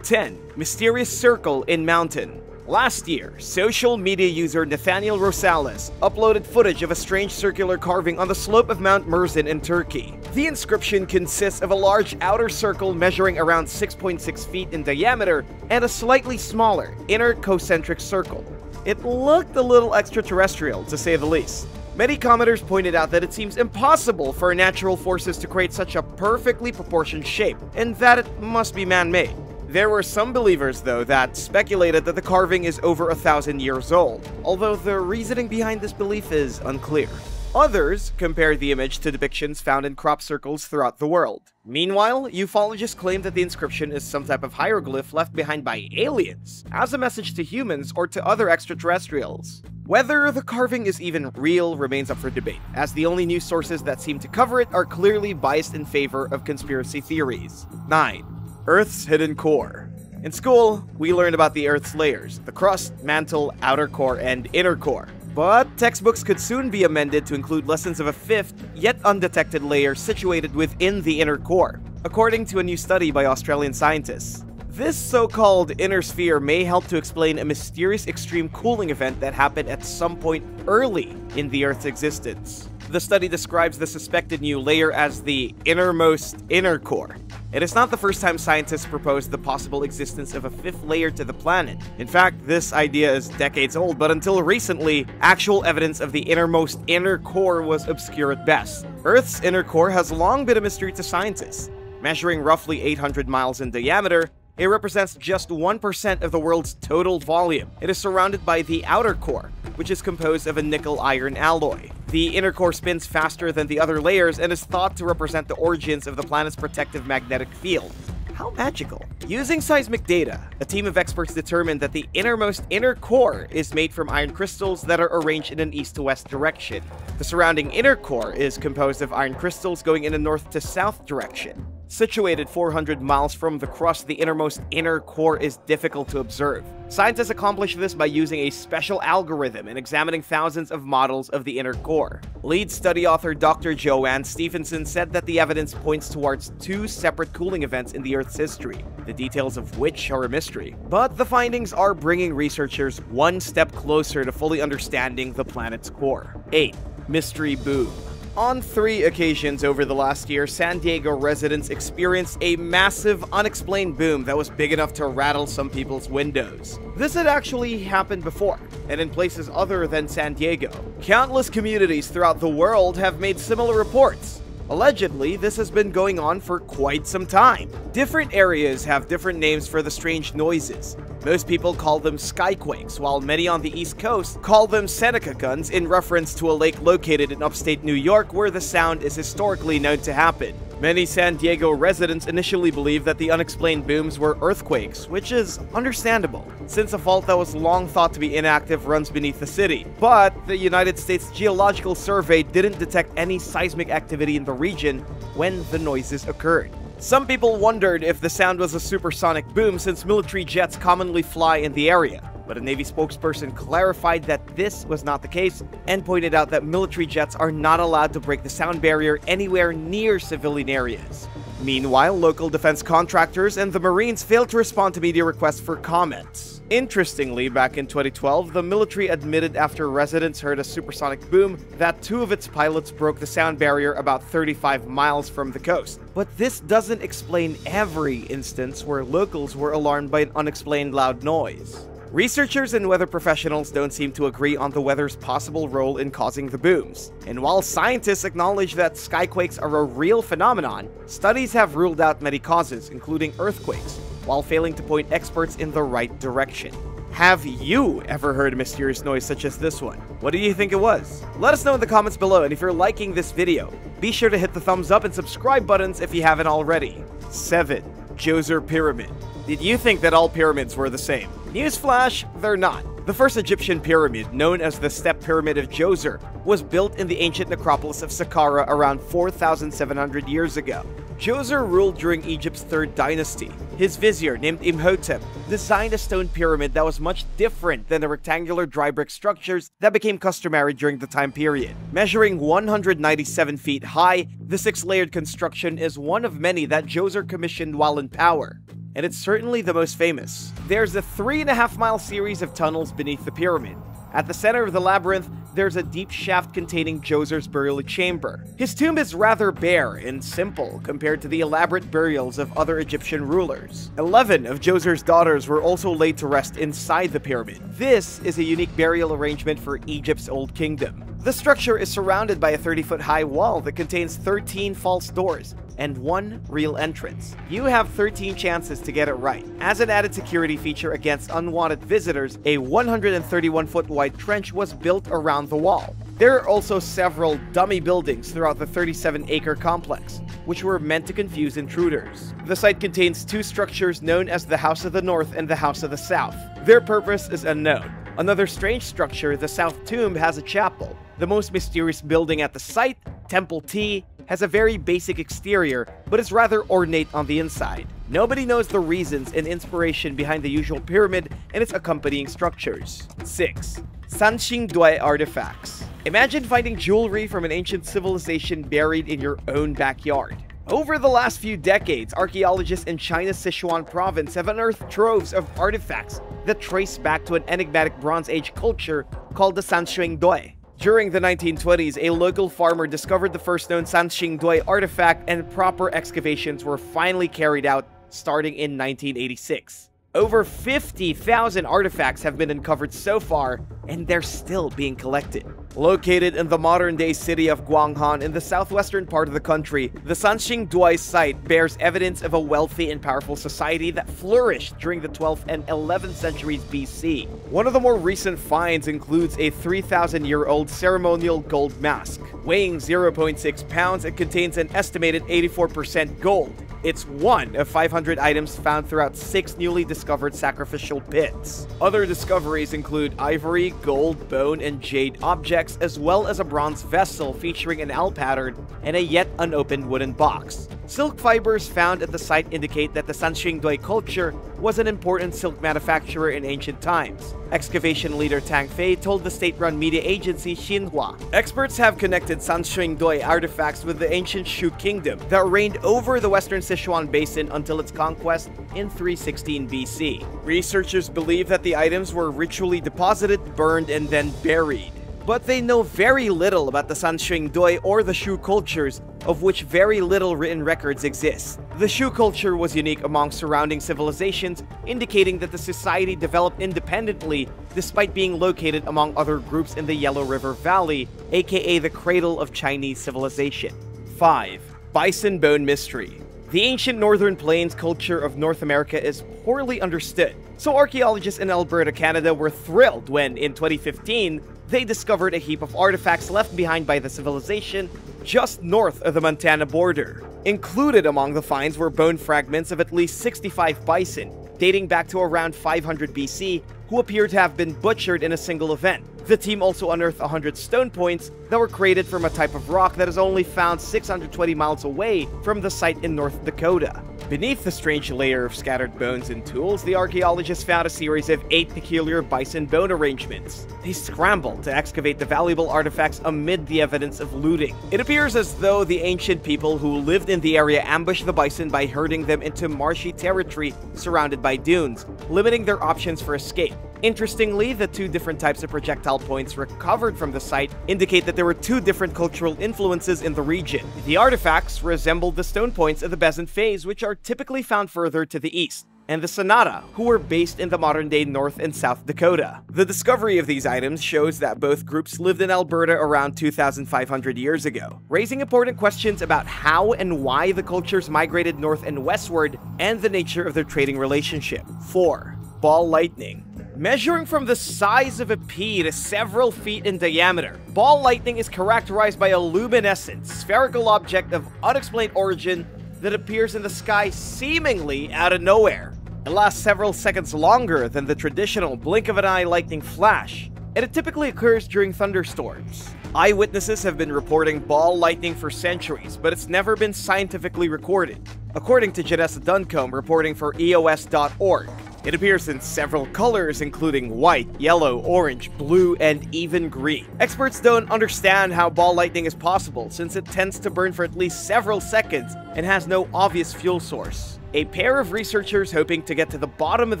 10. Mysterious Circle in Mountain. Last year, social media user Nathaniel Rosales uploaded footage of a strange circular carving on the slope of Mount Mersin in Turkey. The inscription consists of a large outer circle measuring around 6.6 feet in diameter and a slightly smaller inner concentric circle. It looked a little extraterrestrial, to say the least. Many commenters pointed out that it seems impossible for natural forces to create such a perfectly proportioned shape, and that it must be man-made. There were some believers, though, that speculated that the carving is over 1,000 years old, although the reasoning behind this belief is unclear. Others compared the image to depictions found in crop circles throughout the world. Meanwhile, ufologists claim that the inscription is some type of hieroglyph left behind by aliens, as a message to humans or to other extraterrestrials. Whether the carving is even real remains up for debate, as the only news sources that seem to cover it are clearly biased in favor of conspiracy theories. 9. Earth's hidden core. In school, we learned about the Earth's layers: the crust, mantle, outer core, and inner core. But textbooks could soon be amended to include lessons of a fifth, yet undetected layer situated within the inner core, according to a new study by Australian scientists. This so-called inner sphere may help to explain a mysterious extreme cooling event that happened at some point early in the Earth's existence. The study describes the suspected new layer as the innermost inner core. It is not the first time scientists proposed the possible existence of a fifth layer to the planet. In fact, this idea is decades old, but until recently, actual evidence of the innermost inner core was obscure at best. Earth's inner core has long been a mystery to scientists. Measuring roughly 800 miles in diameter, it represents just 1% of the world's total volume. It is surrounded by the outer core, which is composed of a nickel-iron alloy. The inner core spins faster than the other layers and is thought to represent the origins of the planet's protective magnetic field. How magical. Using seismic data, a team of experts determined that the innermost inner core is made from iron crystals that are arranged in an east-to-west direction. The surrounding inner core is composed of iron crystals going in a north-to-south direction. Situated 400 miles from the crust, the innermost inner core is difficult to observe. Scientists accomplish this by using a special algorithm and examining thousands of models of the inner core. Lead study author Dr. Joanne Stephenson said that the evidence points towards two separate cooling events in the Earth's history, the details of which are a mystery. But the findings are bringing researchers one step closer to fully understanding the planet's core. 8. Mystery boom. On 3 occasions over the last year, San Diego residents experienced a massive, unexplained boom that was big enough to rattle some people's windows. This had actually happened before, and in places other than San Diego. Countless communities throughout the world have made similar reports. Allegedly, this has been going on for quite some time. Different areas have different names for the strange noises. Most people call them skyquakes, while many on the East Coast call them Seneca guns in reference to a lake located in upstate New York where the sound is historically known to happen. Many San Diego residents initially believed that the unexplained booms were earthquakes, which is understandable, since a fault that was long thought to be inactive runs beneath the city. But the United States Geological Survey didn't detect any seismic activity in the region when the noises occurred. Some people wondered if the sound was a supersonic boom since military jets commonly fly in the area. but a Navy spokesperson clarified that this was not the case and pointed out that military jets are not allowed to break the sound barrier anywhere near civilian areas. Meanwhile, local defense contractors and the Marines failed to respond to media requests for comments. Interestingly, back in 2012, the military admitted after residents heard a supersonic boom that 2 of its pilots broke the sound barrier about 35 miles from the coast. But this doesn't explain every instance where locals were alarmed by an unexplained loud noise. Researchers and weather professionals don't seem to agree on the weather's possible role in causing the booms. And while scientists acknowledge that skyquakes are a real phenomenon, studies have ruled out many causes, including earthquakes, while failing to point experts in the right direction. Have you ever heard a mysterious noise such as this one? What do you think it was? Let us know in the comments below, and if you're liking this video, be sure to hit the thumbs up and subscribe buttons if you haven't already. 7. Jer Pyramid. Did you think that all pyramids were the same? Newsflash, they're not. The first Egyptian pyramid, known as the Step Pyramid of Djoser, was built in the ancient necropolis of Saqqara around 4,700 years ago. Djoser ruled during Egypt's 3rd dynasty. His vizier, named Imhotep, designed a stone pyramid that was much different than the rectangular dry brick structures that became customary during the time period. Measuring 197 feet high, the 6-layered construction is one of many that Djoser commissioned while in power, and it's certainly the most famous. There's a 3.5-mile series of tunnels beneath the pyramid. At the center of the labyrinth, there's a deep shaft containing Djoser's burial chamber. His tomb is rather bare and simple compared to the elaborate burials of other Egyptian rulers. 11 of Djoser's daughters were also laid to rest inside the pyramid. This is a unique burial arrangement for Egypt's Old Kingdom. The structure is surrounded by a 30-foot-high wall that contains 13 false doors and 1 real entrance. You have 13 chances to get it right. As an added security feature against unwanted visitors, a 131-foot wide trench was built around the wall. There are also several dummy buildings throughout the 37-acre complex, which were meant to confuse intruders. The site contains 2 structures known as the House of the North and the House of the South. Their purpose is unknown. Another strange structure, the South Tomb, has a chapel. The most mysterious building at the site, Temple T, has a very basic exterior, but is rather ornate on the inside. Nobody knows the reasons and inspiration behind the usual pyramid and its accompanying structures. 6. Sanxingdui artifacts. Imagine finding jewelry from an ancient civilization buried in your own backyard. Over the last few decades, archaeologists in China's Sichuan province have unearthed troves of artifacts that trace back to an enigmatic Bronze Age culture called the Sanxingdui. During the 1920s, a local farmer discovered the first known Sanxingdui artifact, and proper excavations were finally carried out starting in 1986. Over 50,000 artifacts have been uncovered so far, and they're still being collected. Located in the modern-day city of Guanghan in the southwestern part of the country, the Sanxingdui site bears evidence of a wealthy and powerful society that flourished during the 12th and 11th centuries BC. One of the more recent finds includes a 3,000-year-old ceremonial gold mask. Weighing 0.6 pounds, it contains an estimated 84% gold. It's one of 500 items found throughout 6 newly discovered sacrificial pits. Other discoveries include ivory, gold, bone, and jade objects, as well as a bronze vessel featuring an L pattern and a yet unopened wooden box. Silk fibers found at the site indicate that the Sanxingdui culture was an important silk manufacturer in ancient times. Excavation leader Tang Fei told the state-run media agency Xinhua. Experts have connected Sanxingdui artifacts with the ancient Shu kingdom that reigned over the western Sichuan basin until its conquest in 316 BC. Researchers believe that the items were ritually deposited, burned, and then buried. But they know very little about the Sanxingdui or the Shu cultures, of which very little written records exist. The Shu culture was unique among surrounding civilizations, indicating that the society developed independently despite being located among other groups in the Yellow River Valley, aka the cradle of Chinese civilization. 5. Bison Bone Mystery. The ancient northern plains culture of North America is poorly understood, so archaeologists in Alberta, Canada were thrilled when, in 2015, they discovered a heap of artifacts left behind by the civilization just north of the Montana border. Included among the finds were bone fragments of at least 65 bison, dating back to around 500 BC, who appear to have been butchered in a single event. The team also unearthed 100 stone points that were created from a type of rock that is only found 620 miles away from the site in North Dakota. Beneath the strange layer of scattered bones and tools, the archaeologists found a series of 8 peculiar bison bone arrangements. They scrambled to excavate the valuable artifacts amid the evidence of looting. It appears as though the ancient people who lived in the area ambushed the bison by herding them into marshy territory surrounded by dunes, limiting their options for escape. Interestingly, the 2 different types of projectile points recovered from the site indicate that there were 2 different cultural influences in the region. The artifacts resembled the stone points of the Bison phase, which are typically found further to the east, and the Sonata, who were based in the modern-day North and South Dakota. The discovery of these items shows that both groups lived in Alberta around 2,500 years ago, raising important questions about how and why the cultures migrated north and westward and the nature of their trading relationship. 4. Ball lightning. Measuring from the size of a pea to several feet in diameter, ball lightning is characterized by a luminescent, spherical object of unexplained origin that appears in the sky seemingly out of nowhere. It lasts several seconds longer than the traditional blink-of-an-eye lightning flash, and it typically occurs during thunderstorms. Eyewitnesses have been reporting ball lightning for centuries, but it's never been scientifically recorded. According to Janessa Duncombe, reporting for EOS.org, it appears in several colors, including white, yellow, orange, blue, and even green. Experts don't understand how ball lightning is possible, since it tends to burn for at least several seconds and has no obvious fuel source. A pair of researchers hoping to get to the bottom of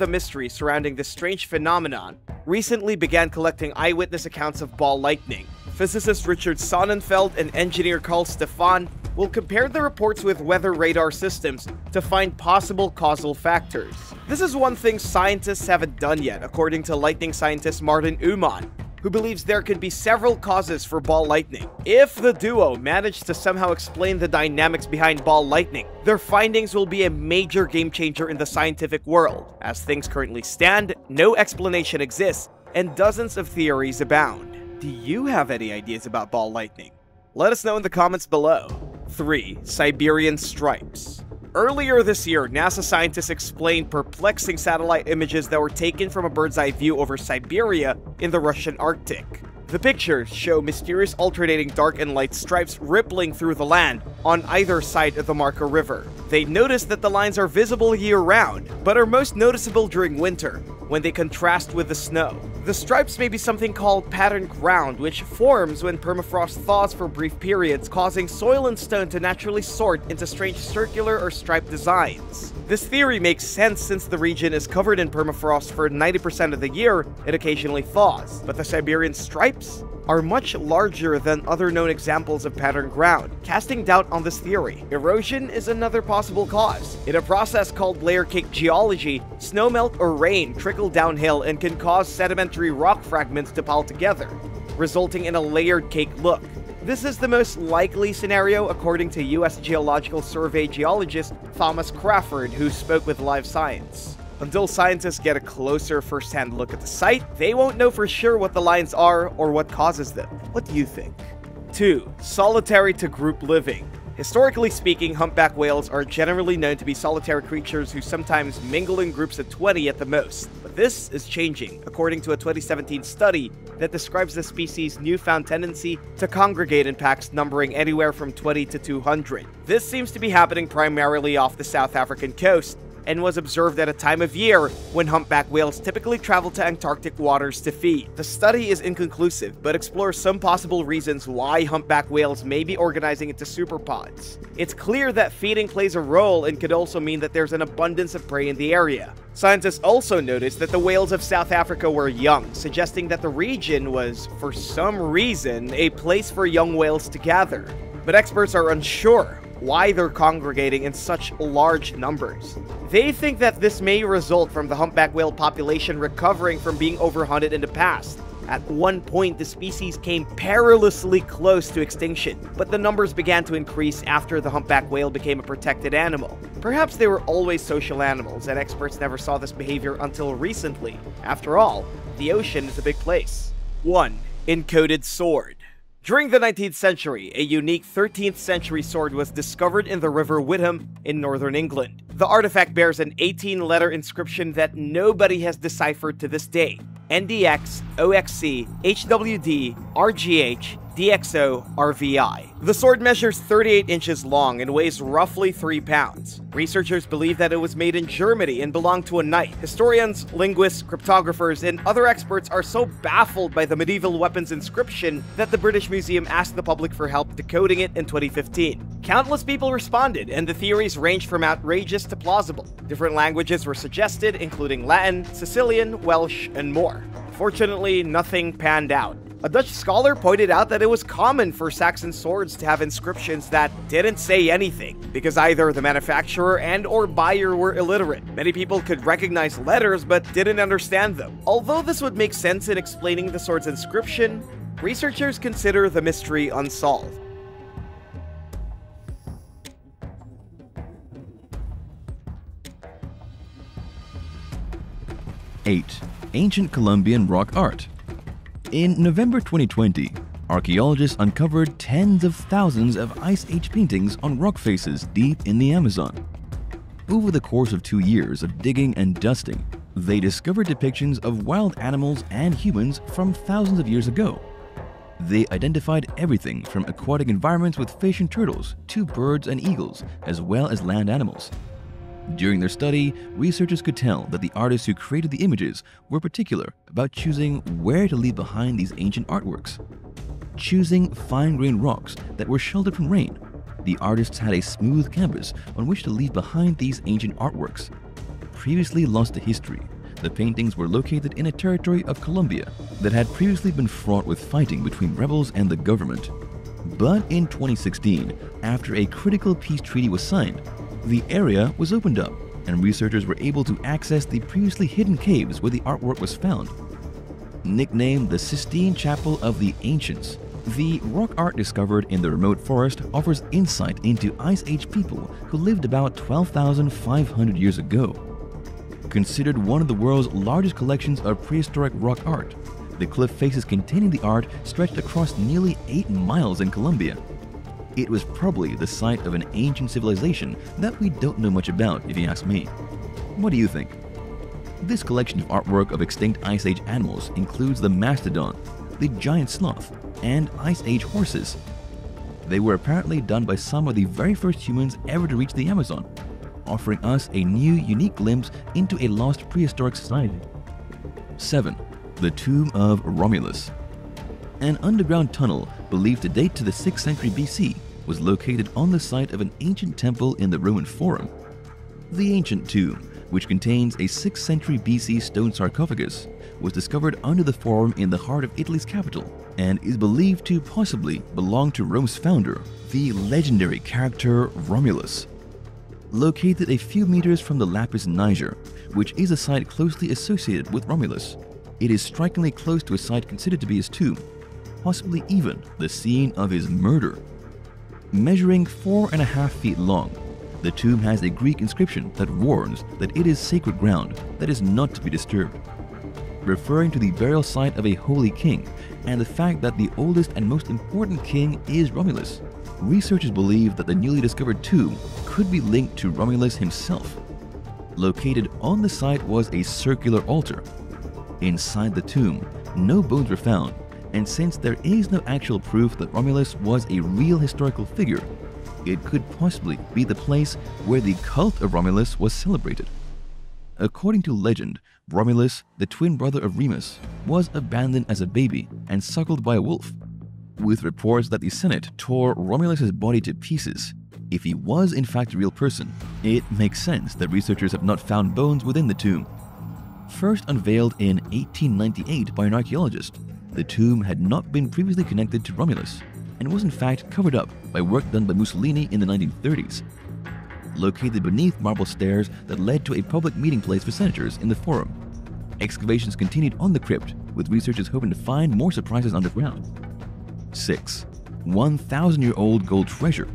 the mystery surrounding this strange phenomenon recently began collecting eyewitness accounts of ball lightning. Physicist Richard Sonnenfeld and engineer Carl Stefan will compare the reports with weather radar systems to find possible causal factors. This is one thing scientists haven't done yet, according to lightning scientist Martin Uman, who believes there could be several causes for ball lightning. If the duo manage to somehow explain the dynamics behind ball lightning, their findings will be a major game changer in the scientific world. As things currently stand, no explanation exists, and dozens of theories abound. Do you have any ideas about ball lightning? Let us know in the comments below. 3. Siberian stripes. Earlier this year, NASA scientists explained perplexing satellite images that were taken from a bird's-eye view over Siberia in the Russian Arctic. The pictures show mysterious alternating dark and light stripes rippling through the land on either side of the Marka River. They noticed that the lines are visible year-round, but are most noticeable during winter, when they contrast with the snow. The stripes may be something called patterned ground, which forms when permafrost thaws for brief periods, causing soil and stone to naturally sort into strange circular or striped designs. This theory makes sense since the region is covered in permafrost for 90% of the year. It occasionally thaws, but the Siberian stripes are much larger than other known examples of patterned ground, casting doubt on this theory. Erosion is another possible cause. In a process called layer cake geology, snowmelt or rain trickle downhill and can cause sedimentary rock fragments to pile together, resulting in a layered cake look. This is the most likely scenario according to U.S. Geological Survey geologist Thomas Crawford, who spoke with Live Science. Until scientists get a closer first-hand look at the site, they won't know for sure what the lines are or what causes them. What do you think? 2. Solitary to group living. Historically speaking, humpback whales are generally known to be solitary creatures who sometimes mingle in groups of 20 at the most. But this is changing, according to a 2017 study that describes the species' newfound tendency to congregate in packs numbering anywhere from 20 to 200. This seems to be happening primarily off the South African coast, and was observed at a time of year when humpback whales typically travel to Antarctic waters to feed. The study is inconclusive, but explores some possible reasons why humpback whales may be organizing into superpods. It's clear that feeding plays a role and could also mean that there's an abundance of prey in the area. Scientists also noticed that the whales of South Africa were young, suggesting that the region was, for some reason, a place for young whales to gather. But experts are unsure why they're congregating in such large numbers. They think that this may result from the humpback whale population recovering from being overhunted in the past. At one point, the species came perilously close to extinction, but the numbers began to increase after the humpback whale became a protected animal. Perhaps they were always social animals, and experts never saw this behavior until recently. After all, the ocean is a big place. 1. Encoded sword. During the 19th century, a unique 13th century sword was discovered in the River Witham in northern England. The artifact bears an 18-letter inscription that nobody has deciphered to this day. NDX, OXC, HWD, RGH, DxO-RVI. The sword measures 38 inches long and weighs roughly 3 pounds. Researchers believe that it was made in Germany and belonged to a knight. Historians, linguists, cryptographers, and other experts are so baffled by the medieval weapon's inscription that the British Museum asked the public for help decoding it in 2015. Countless people responded, and the theories ranged from outrageous to plausible. Different languages were suggested, including Latin, Sicilian, Welsh, and more. Fortunately, nothing panned out. A Dutch scholar pointed out that it was common for Saxon swords to have inscriptions that didn't say anything, because either the manufacturer and/or buyer were illiterate. Many people could recognize letters but didn't understand them. Although this would make sense in explaining the sword's inscription, researchers consider the mystery unsolved. Ancient Colombian rock art. In November 2020, archaeologists uncovered tens of thousands of Ice Age paintings on rock faces deep in the Amazon. Over the course of 2 years of digging and dusting, they discovered depictions of wild animals and humans from thousands of years ago. They identified everything from aquatic environments with fish and turtles to birds and eagles, as well as land animals. During their study, researchers could tell that the artists who created the images were particular about choosing where to leave behind these ancient artworks. Choosing fine-grained rocks that were sheltered from rain, the artists had a smooth canvas on which to leave behind these ancient artworks. Previously lost to history, the paintings were located in a territory of Colombia that had previously been fraught with fighting between rebels and the government. But in 2016, after a critical peace treaty was signed, the area was opened up, and researchers were able to access the previously hidden caves where the artwork was found. Nicknamed the Sistine Chapel of the Ancients, the rock art discovered in the remote forest offers insight into Ice Age people who lived about 12,500 years ago. Considered one of the world's largest collections of prehistoric rock art, the cliff faces containing the art stretched across nearly 8 miles in Colombia. It was probably the site of an ancient civilization that we don't know much about, if you ask me. What do you think? This collection of artwork of extinct Ice Age animals includes the mastodon, the giant sloth, and Ice Age horses. They were apparently done by some of the very first humans ever to reach the Amazon, offering us a new, unique glimpse into a lost prehistoric society. 7. The Tomb of Romulus. An underground tunnel believed to date to the 6th century BC was located on the site of an ancient temple in the Roman Forum. The ancient tomb, which contains a 6th century BC stone sarcophagus, was discovered under the Forum in the heart of Italy's capital and is believed to possibly belong to Rome's founder, the legendary character Romulus. Located a few meters from the Lapis Niger, which is a site closely associated with Romulus, it is strikingly close to a site considered to be his tomb, possibly even the scene of his murder. Measuring 4.5 feet long, the tomb has a Greek inscription that warns that it is sacred ground that is not to be disturbed. Referring to the burial site of a holy king and the fact that the oldest and most important king is Romulus, researchers believe that the newly discovered tomb could be linked to Romulus himself. Located on the site was a circular altar. Inside the tomb, no bones were found, and since there is no actual proof that Romulus was a real historical figure, it could possibly be the place where the cult of Romulus was celebrated. According to legend, Romulus, the twin brother of Remus, was abandoned as a baby and suckled by a wolf. With reports that the Senate tore Romulus's body to pieces, if he was in fact a real person, it makes sense that researchers have not found bones within the tomb. First unveiled in 1898 by an archaeologist, the tomb had not been previously connected to Romulus and was in fact covered up by work done by Mussolini in the 1930s. Located beneath marble stairs that led to a public meeting place for senators in the Forum, excavations continued on the crypt, with researchers hoping to find more surprises underground. 6. 1,000-year-old gold treasure.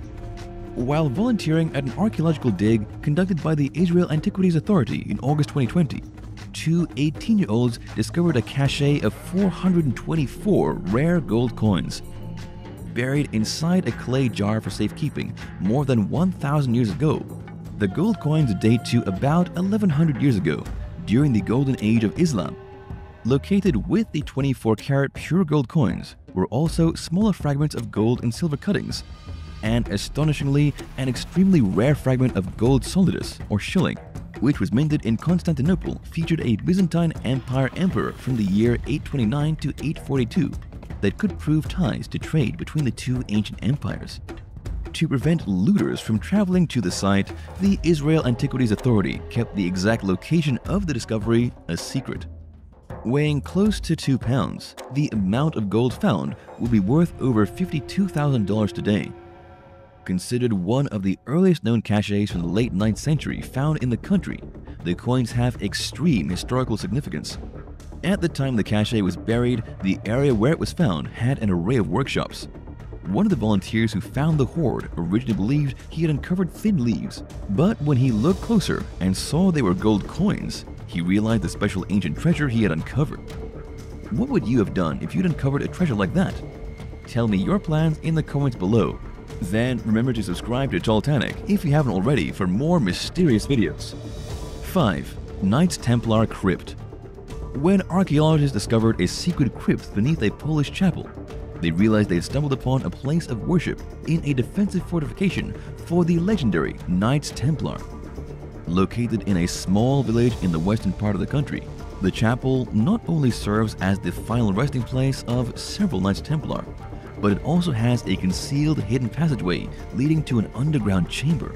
While volunteering at an archaeological dig conducted by the Israel Antiquities Authority in August 2020, two 18-year-olds discovered a cache of 424 rare gold coins. Buried inside a clay jar for safekeeping more than 1,000 years ago, the gold coins date to about 1,100 years ago, during the Golden Age of Islam. Located with the 24-karat pure gold coins were also smaller fragments of gold and silver cuttings, and astonishingly, an extremely rare fragment of gold solidus, or shilling, which was minted in Constantinople, featured a Byzantine Empire emperor from the year 829 to 842 that could prove ties to trade between the two ancient empires. To prevent looters from traveling to the site, the Israel Antiquities Authority kept the exact location of the discovery a secret. Weighing close to 2 pounds, the amount of gold found would be worth over $52,000 today. Considered one of the earliest known caches from the late 9th century found in the country, the coins have extreme historical significance. At the time the cache was buried, the area where it was found had an array of workshops. One of the volunteers who found the hoard originally believed he had uncovered thin leaves, but when he looked closer and saw they were gold coins, he realized the special ancient treasure he had uncovered. What would you have done if you'd uncovered a treasure like that? Tell me your plans in the comments below. Then remember to subscribe to Talltanic if you haven't already for more mysterious videos. 5. Knights Templar Crypt. When archaeologists discovered a secret crypt beneath a Polish chapel, they realized they had stumbled upon a place of worship in a defensive fortification for the legendary Knights Templar. Located in a small village in the western part of the country, the chapel not only serves as the final resting place of several Knights Templar, but it also has a concealed hidden passageway leading to an underground chamber.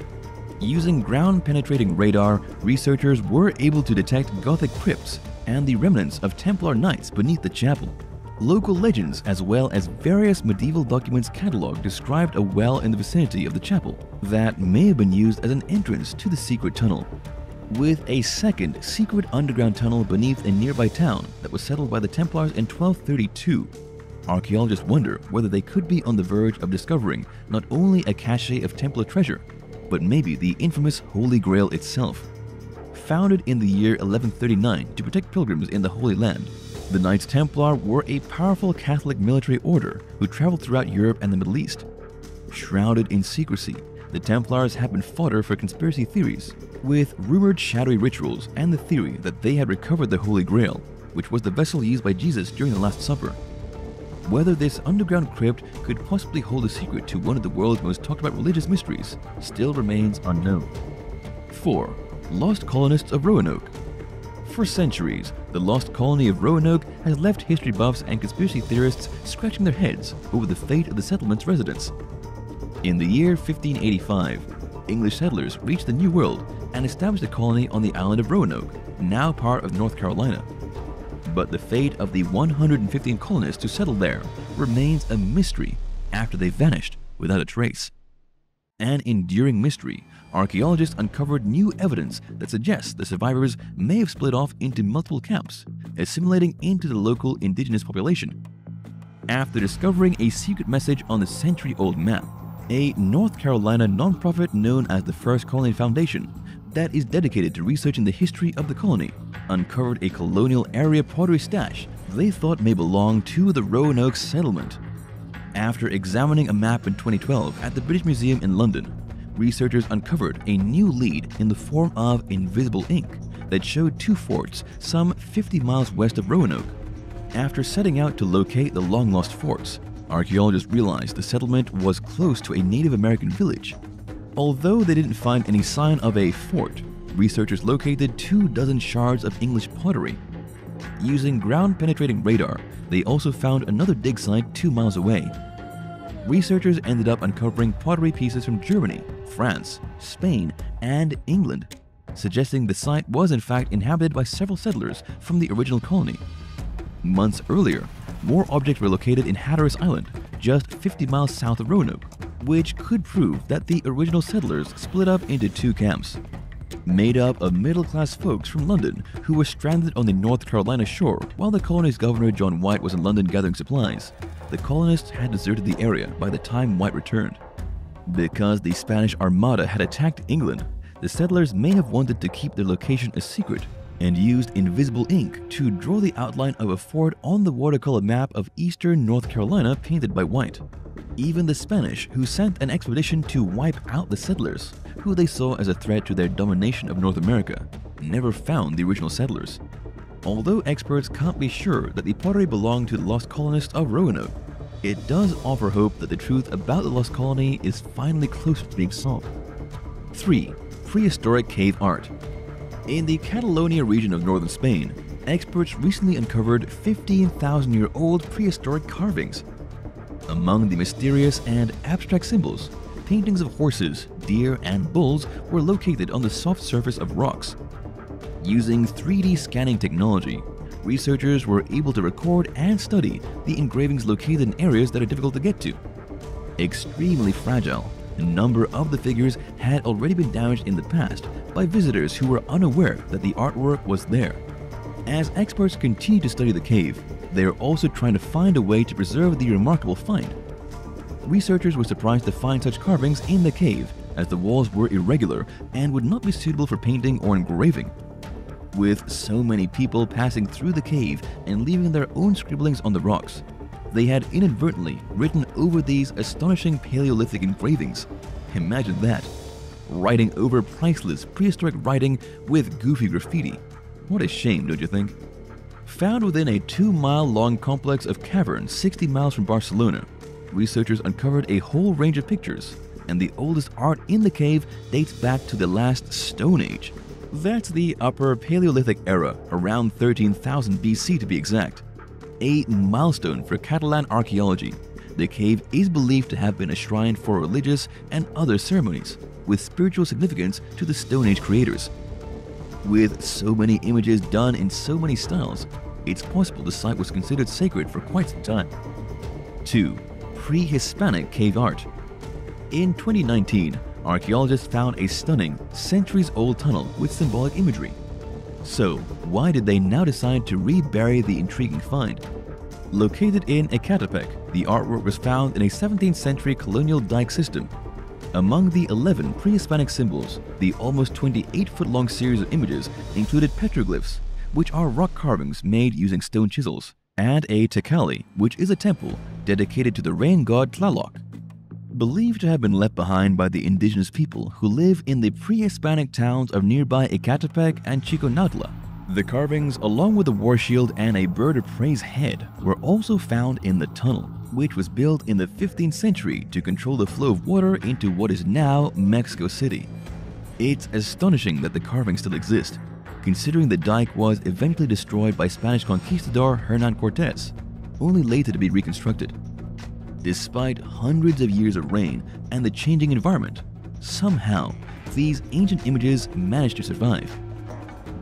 Using ground-penetrating radar, researchers were able to detect Gothic crypts and the remnants of Templar knights beneath the chapel. Local legends as well as various medieval documents catalog described a well in the vicinity of the chapel that may have been used as an entrance to the secret tunnel. With a second secret underground tunnel beneath a nearby town that was settled by the Templars in 1232, archaeologists wonder whether they could be on the verge of discovering not only a cache of Templar treasure, but maybe the infamous Holy Grail itself. Founded in the year 1139 to protect pilgrims in the Holy Land, the Knights Templar were a powerful Catholic military order who traveled throughout Europe and the Middle East. Shrouded in secrecy, the Templars have been fodder for conspiracy theories, with rumored shadowy rituals and the theory that they had recovered the Holy Grail, which was the vessel used by Jesus during the Last Supper. Whether this underground crypt could possibly hold a secret to one of the world's most talked about religious mysteries still remains unknown. 4. Lost Colonists of Roanoke. For centuries, the lost colony of Roanoke has left history buffs and conspiracy theorists scratching their heads over the fate of the settlement's residents. In the year 1585, English settlers reached the New World and established a colony on the island of Roanoke, now part of North Carolina. But the fate of the 115 colonists who settled there remains a mystery after they vanished without a trace. An enduring mystery, archaeologists uncovered new evidence that suggests the survivors may have split off into multiple camps, assimilating into the local indigenous population. After discovering a secret message on the century-old map, a North Carolina nonprofit known as the First Colony Foundation that is dedicated to researching the history of the colony uncovered a colonial area pottery stash they thought may belong to the Roanoke settlement. After examining a map in 2012 at the British Museum in London, researchers uncovered a new lead in the form of invisible ink that showed two forts some 50 miles west of Roanoke. After setting out to locate the long-lost forts, archaeologists realized the settlement was close to a Native American village. Although they didn't find any sign of a fort, researchers located 24 shards of English pottery. Using ground-penetrating radar, they also found another dig site 2 miles away. Researchers ended up uncovering pottery pieces from Germany, France, Spain, and England, suggesting the site was in fact inhabited by several settlers from the original colony. Months earlier, more objects were located in Hatteras Island, just 50 miles south of Roanoke, which could prove that the original settlers split up into two camps. Made up of middle-class folks from London who were stranded on the North Carolina shore while the colony's governor John White was in London gathering supplies, the colonists had deserted the area by the time White returned. Because the Spanish Armada had attacked England, the settlers may have wanted to keep their location a secret and used invisible ink to draw the outline of a fort on the watercolor map of eastern North Carolina painted by White. Even the Spanish, who sent an expedition to wipe out the settlers, who they saw as a threat to their domination of North America, never found the original settlers. Although experts can't be sure that the pottery belonged to the lost colonists of Roanoke, it does offer hope that the truth about the lost colony is finally closer to being solved. 3. Prehistoric cave art. In the Catalonia region of northern Spain, experts recently uncovered 15,000-year-old prehistoric carvings. Among the mysterious and abstract symbols, paintings of horses, deer, and bulls were located on the soft surface of rocks. Using 3D scanning technology, researchers were able to record and study the engravings located in areas that are difficult to get to. Extremely fragile, a number of the figures had already been damaged in the past by visitors who were unaware that the artwork was there. As experts continue to study the cave, they are also trying to find a way to preserve the remarkable find. Researchers were surprised to find such carvings in the cave, as the walls were irregular and would not be suitable for painting or engraving. With so many people passing through the cave and leaving their own scribblings on the rocks, they had inadvertently written over these astonishing Paleolithic engravings. Imagine that, writing over priceless prehistoric writing with goofy graffiti. What a shame, don't you think? Found within a 2-mile-long complex of caverns 60 miles from Barcelona, researchers uncovered a whole range of pictures, and the oldest art in the cave dates back to the last Stone Age. That's the Upper Paleolithic era, around 13,000 BC to be exact. A milestone for Catalan archaeology, the cave is believed to have been a shrine for religious and other ceremonies, with spiritual significance to the Stone Age creators. With so many images done in so many styles, it's possible the site was considered sacred for quite some time. 2. Pre-Hispanic cave art. In 2019, archaeologists found a stunning, centuries-old tunnel with symbolic imagery. So, why did they now decide to rebury the intriguing find? Located in Ecatepec, the artwork was found in a 17th century colonial dike system. Among the 11 pre-Hispanic symbols, the almost 28-foot-long series of images included petroglyphs, which are rock carvings made using stone chisels, and a tecali, which is a temple dedicated to the rain god Tlaloc. Believed to have been left behind by the indigenous people who live in the pre-Hispanic towns of nearby Ecatepec and Chiconautla. The carvings, along with a war shield and a bird of prey's head, were also found in the tunnel, which was built in the 15th century to control the flow of water into what is now Mexico City. It's astonishing that the carvings still exist, considering the dike was eventually destroyed by Spanish conquistador Hernan Cortés, only later to be reconstructed. Despite hundreds of years of rain and the changing environment, somehow these ancient images managed to survive.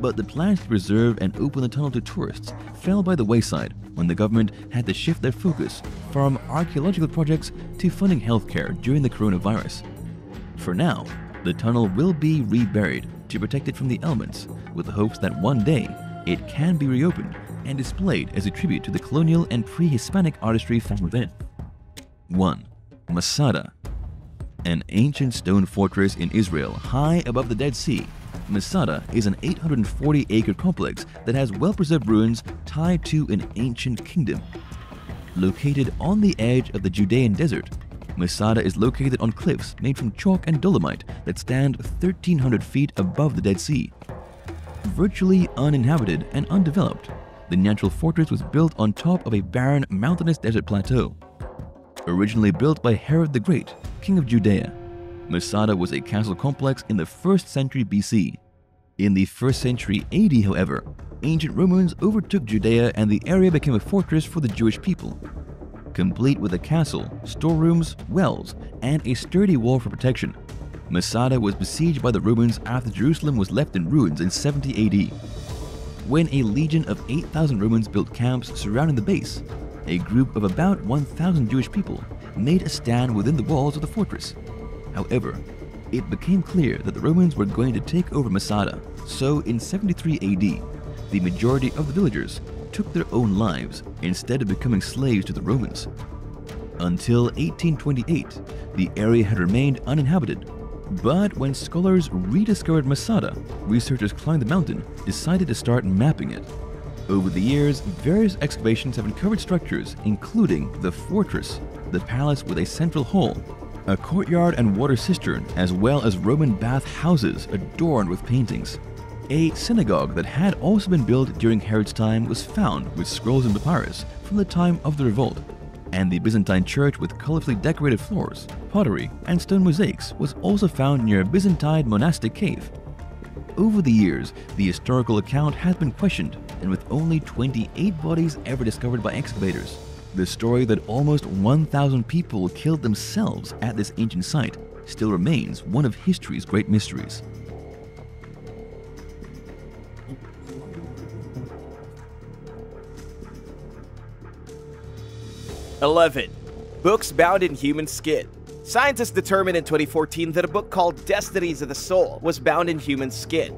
But the plans to preserve and open the tunnel to tourists fell by the wayside when the government had to shift their focus from archaeological projects to funding healthcare during the coronavirus. For now, the tunnel will be reburied to protect it from the elements, with the hopes that one day it can be reopened and displayed as a tribute to the colonial and pre-Hispanic artistry found within. 1. Masada. An ancient stone fortress in Israel high above the Dead Sea, Masada is an 840-acre complex that has well-preserved ruins tied to an ancient kingdom. Located on the edge of the Judean desert, Masada is located on cliffs made from chalk and dolomite that stand 1,300 feet above the Dead Sea. Virtually uninhabited and undeveloped, the natural fortress was built on top of a barren mountainous desert plateau. Originally built by Herod the Great, king of Judea, Masada was a castle complex in the 1st century BC. In the 1st century AD, however, ancient Romans overtook Judea and the area became a fortress for the Jewish people. Complete with a castle, storerooms, wells, and a sturdy wall for protection, Masada was besieged by the Romans after Jerusalem was left in ruins in 70 AD. When a legion of 8,000 Romans built camps surrounding the base, a group of about 1,000 Jewish people made a stand within the walls of the fortress. However, it became clear that the Romans were going to take over Masada, so in 73 AD, the majority of the villagers took their own lives instead of becoming slaves to the Romans. Until 1828, the area had remained uninhabited, but when scholars rediscovered Masada, researchers climbed the mountain, decided to start mapping it. Over the years, various excavations have uncovered structures including the fortress, the palace with a central hall, a courtyard and water cistern, as well as Roman bath houses adorned with paintings. A synagogue that had also been built during Herod's time was found with scrolls and papyrus from the time of the revolt, and the Byzantine church with colorfully decorated floors, pottery, and stone mosaics was also found near a Byzantine monastic cave. Over the years, the historical account has been questioned, and with only 28 bodies ever discovered by excavators, the story that almost 1,000 people killed themselves at this ancient site still remains one of history's great mysteries. "11. Books bound in human skin. Scientists determined in 2014 that a book called Destinies of the Soul was bound in human skin.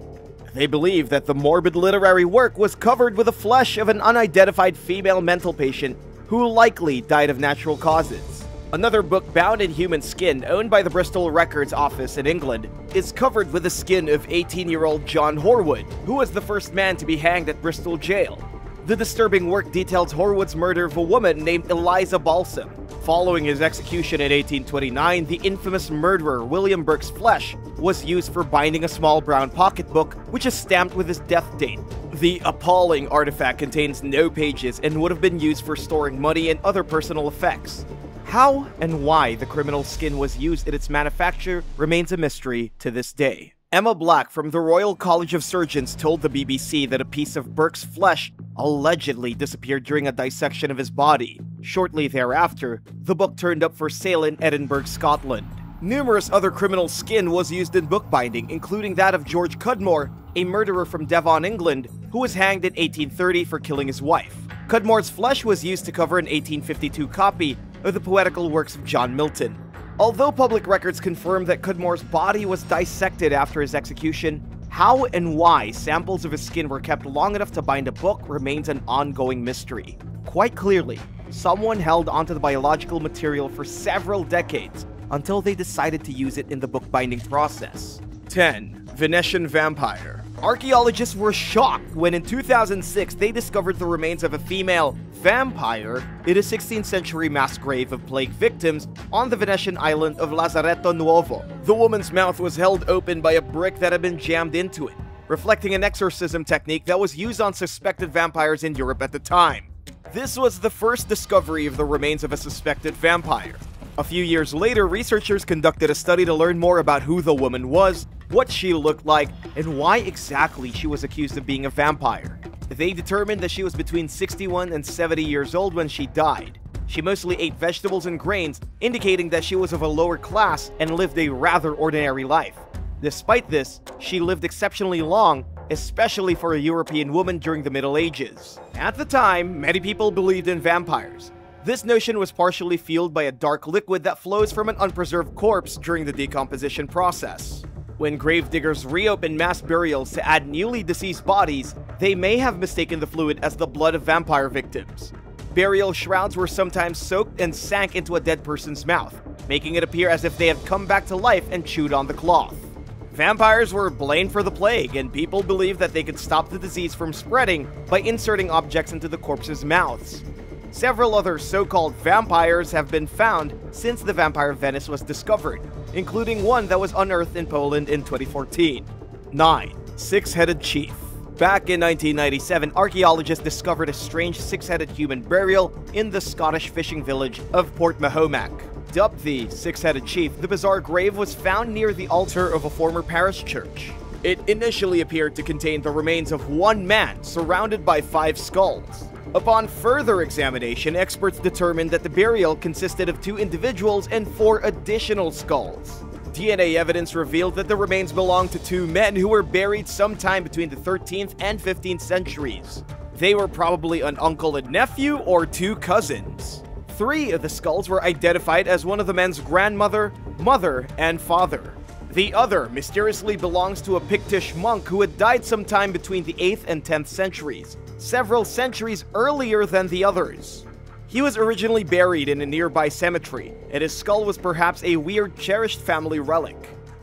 They believe that the morbid literary work was covered with the flesh of an unidentified female mental patient who likely died of natural causes. Another book bound in human skin, owned by the Bristol Records Office in England, is covered with the skin of 18-year-old John Horwood, who was the first man to be hanged at Bristol Jail. The disturbing work details Horwood's murder of a woman named Eliza Balsam. Following his execution in 1829, the infamous murderer William Burke's flesh was used for binding a small brown pocketbook, which is stamped with his death date. The appalling artifact contains no pages and would have been used for storing money and other personal effects. How and why the criminal skin was used in its manufacture remains a mystery to this day. Emma Black from the Royal College of Surgeons told the BBC that a piece of Burke's flesh allegedly disappeared during a dissection of his body. Shortly thereafter, the book turned up for sale in Edinburgh, Scotland. Numerous other criminal skin was used in bookbinding, including that of George Cudmore, a murderer from Devon, England, who was hanged in 1830 for killing his wife. Cudmore's flesh was used to cover an 1852 copy of the poetical works of John Milton. Although public records confirm that Cudmore's body was dissected after his execution, how and why samples of his skin were kept long enough to bind a book remains an ongoing mystery. Quite clearly, someone held onto the biological material for several decades until they decided to use it in the bookbinding process. 10. Venetian Vampire. Archaeologists were shocked when in 2006 they discovered the remains of a female vampire in a 16th century mass grave of plague victims on the Venetian island of Lazaretto Nuovo. The woman's mouth was held open by a brick that had been jammed into it, reflecting an exorcism technique that was used on suspected vampires in Europe at the time. This was the first discovery of the remains of a suspected vampire. A few years later, researchers conducted a study to learn more about who the woman was, what she looked like, and why exactly she was accused of being a vampire. They determined that she was between 61 and 70 years old when she died. She mostly ate vegetables and grains, indicating that she was of a lower class and lived a rather ordinary life. Despite this, she lived exceptionally long, especially for a European woman during the Middle Ages. At the time, many people believed in vampires. This notion was partially fueled by a dark liquid that flows from an unpreserved corpse during the decomposition process. When gravediggers reopened mass burials to add newly deceased bodies, they may have mistaken the fluid as the blood of vampire victims. Burial shrouds were sometimes soaked and sank into a dead person's mouth, making it appear as if they had come back to life and chewed on the cloth. Vampires were blamed for the plague, and people believed that they could stop the disease from spreading by inserting objects into the corpses' mouths. Several other so-called vampires have been found since the Vampire of Venice was discovered, including one that was unearthed in Poland in 2014. 9. Six-headed chief. Back in 1997, archaeologists discovered a strange six-headed human burial in the Scottish fishing village of Port Mahomac. Dubbed the Six-Headed Chief, the bizarre grave was found near the altar of a former parish church. It initially appeared to contain the remains of one man surrounded by 5 skulls. Upon further examination, experts determined that the burial consisted of 2 individuals and 4 additional skulls. DNA evidence revealed that the remains belonged to 2 men who were buried sometime between the 13th and 15th centuries. They were probably an uncle and nephew or 2 cousins. 3 of the skulls were identified as one of the men's grandmother, mother, and father. The other mysteriously belongs to a Pictish monk who had died sometime between the 8th and 10th centuries, several centuries earlier than the others. He was originally buried in a nearby cemetery, and his skull was perhaps a weird, cherished family relic.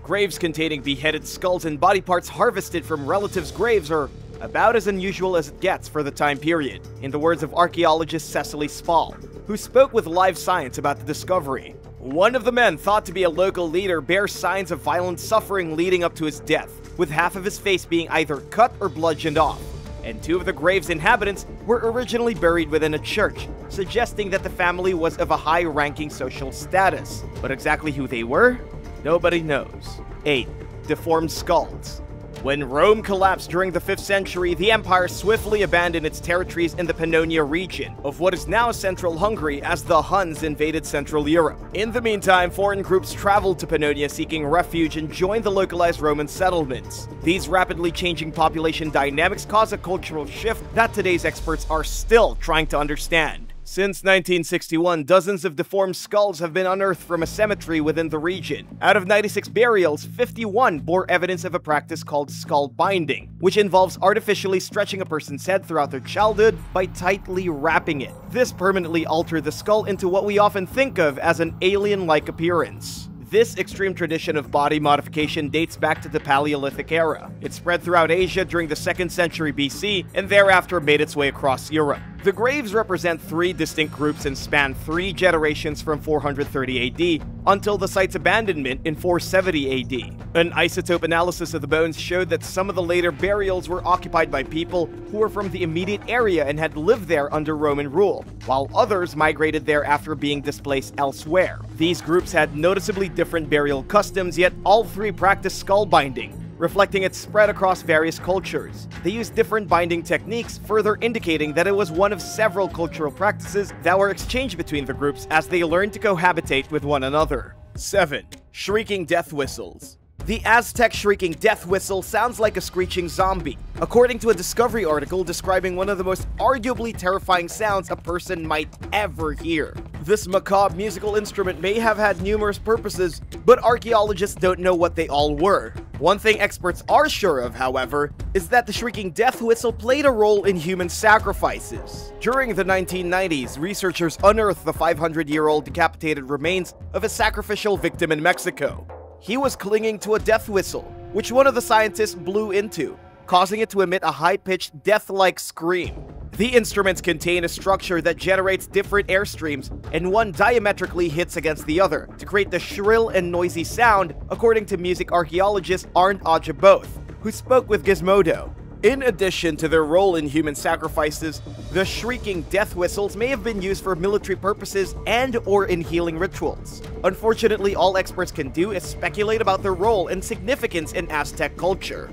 Graves containing beheaded skulls and body parts harvested from relatives' graves are about as unusual as it gets for the time period, in the words of archaeologist Cecily Spall, who spoke with Live Science about the discovery. One of the men, thought to be a local leader, bears signs of violent suffering leading up to his death. with half of his face being either cut or bludgeoned off. And 2 of the grave's inhabitants were originally buried within a church, suggesting that the family was of a high-ranking social status. But exactly who they were? Nobody knows. 8. Deformed skulls. When Rome collapsed during the 5th century, the empire swiftly abandoned its territories in the Pannonia region of what is now central Hungary as the Huns invaded Central Europe. In the meantime, foreign groups traveled to Pannonia seeking refuge and joined the localized Roman settlements. These rapidly changing population dynamics caused a cultural shift that today's experts are still trying to understand. Since 1961, dozens of deformed skulls have been unearthed from a cemetery within the region. Out of 96 burials, 51 bore evidence of a practice called skull binding, which involves artificially stretching a person's head throughout their childhood by tightly wrapping it. This permanently altered the skull into what we often think of as an alien-like appearance. This extreme tradition of body modification dates back to the Paleolithic era. It spread throughout Asia during the 2nd century BC and thereafter made its way across Europe. The graves represent 3 distinct groups and span 3 generations from 430 AD until the site's abandonment in 470 AD. An isotope analysis of the bones showed that some of the later burials were occupied by people who were from the immediate area and had lived there under Roman rule, while others migrated there after being displaced elsewhere. These groups had noticeably different burial customs, yet all 3 practiced skull binding, reflecting its spread across various cultures. They used different binding techniques, further indicating that it was one of several cultural practices that were exchanged between the groups as they learned to cohabitate with one another. 7. Shrieking death whistles. The Aztec shrieking death whistle sounds like a screeching zombie, according to a Discovery article describing one of the most arguably terrifying sounds a person might ever hear. This macabre musical instrument may have had numerous purposes, but archaeologists don't know what they all were. One thing experts are sure of, however, is that the shrieking death whistle played a role in human sacrifices. During the 1990s, researchers unearthed the 500-year-old decapitated remains of a sacrificial victim in Mexico. He was clinging to a death whistle, which one of the scientists blew into, causing it to emit a high-pitched, death-like scream. The instruments contain a structure that generates different airstreams, and one diametrically hits against the other to create the shrill and noisy sound, according to music archaeologist Arndt Ajaboth, who spoke with Gizmodo. In addition to their role in human sacrifices, the shrieking death whistles may have been used for military purposes and/or in healing rituals. Unfortunately, all experts can do is speculate about their role and significance in Aztec culture.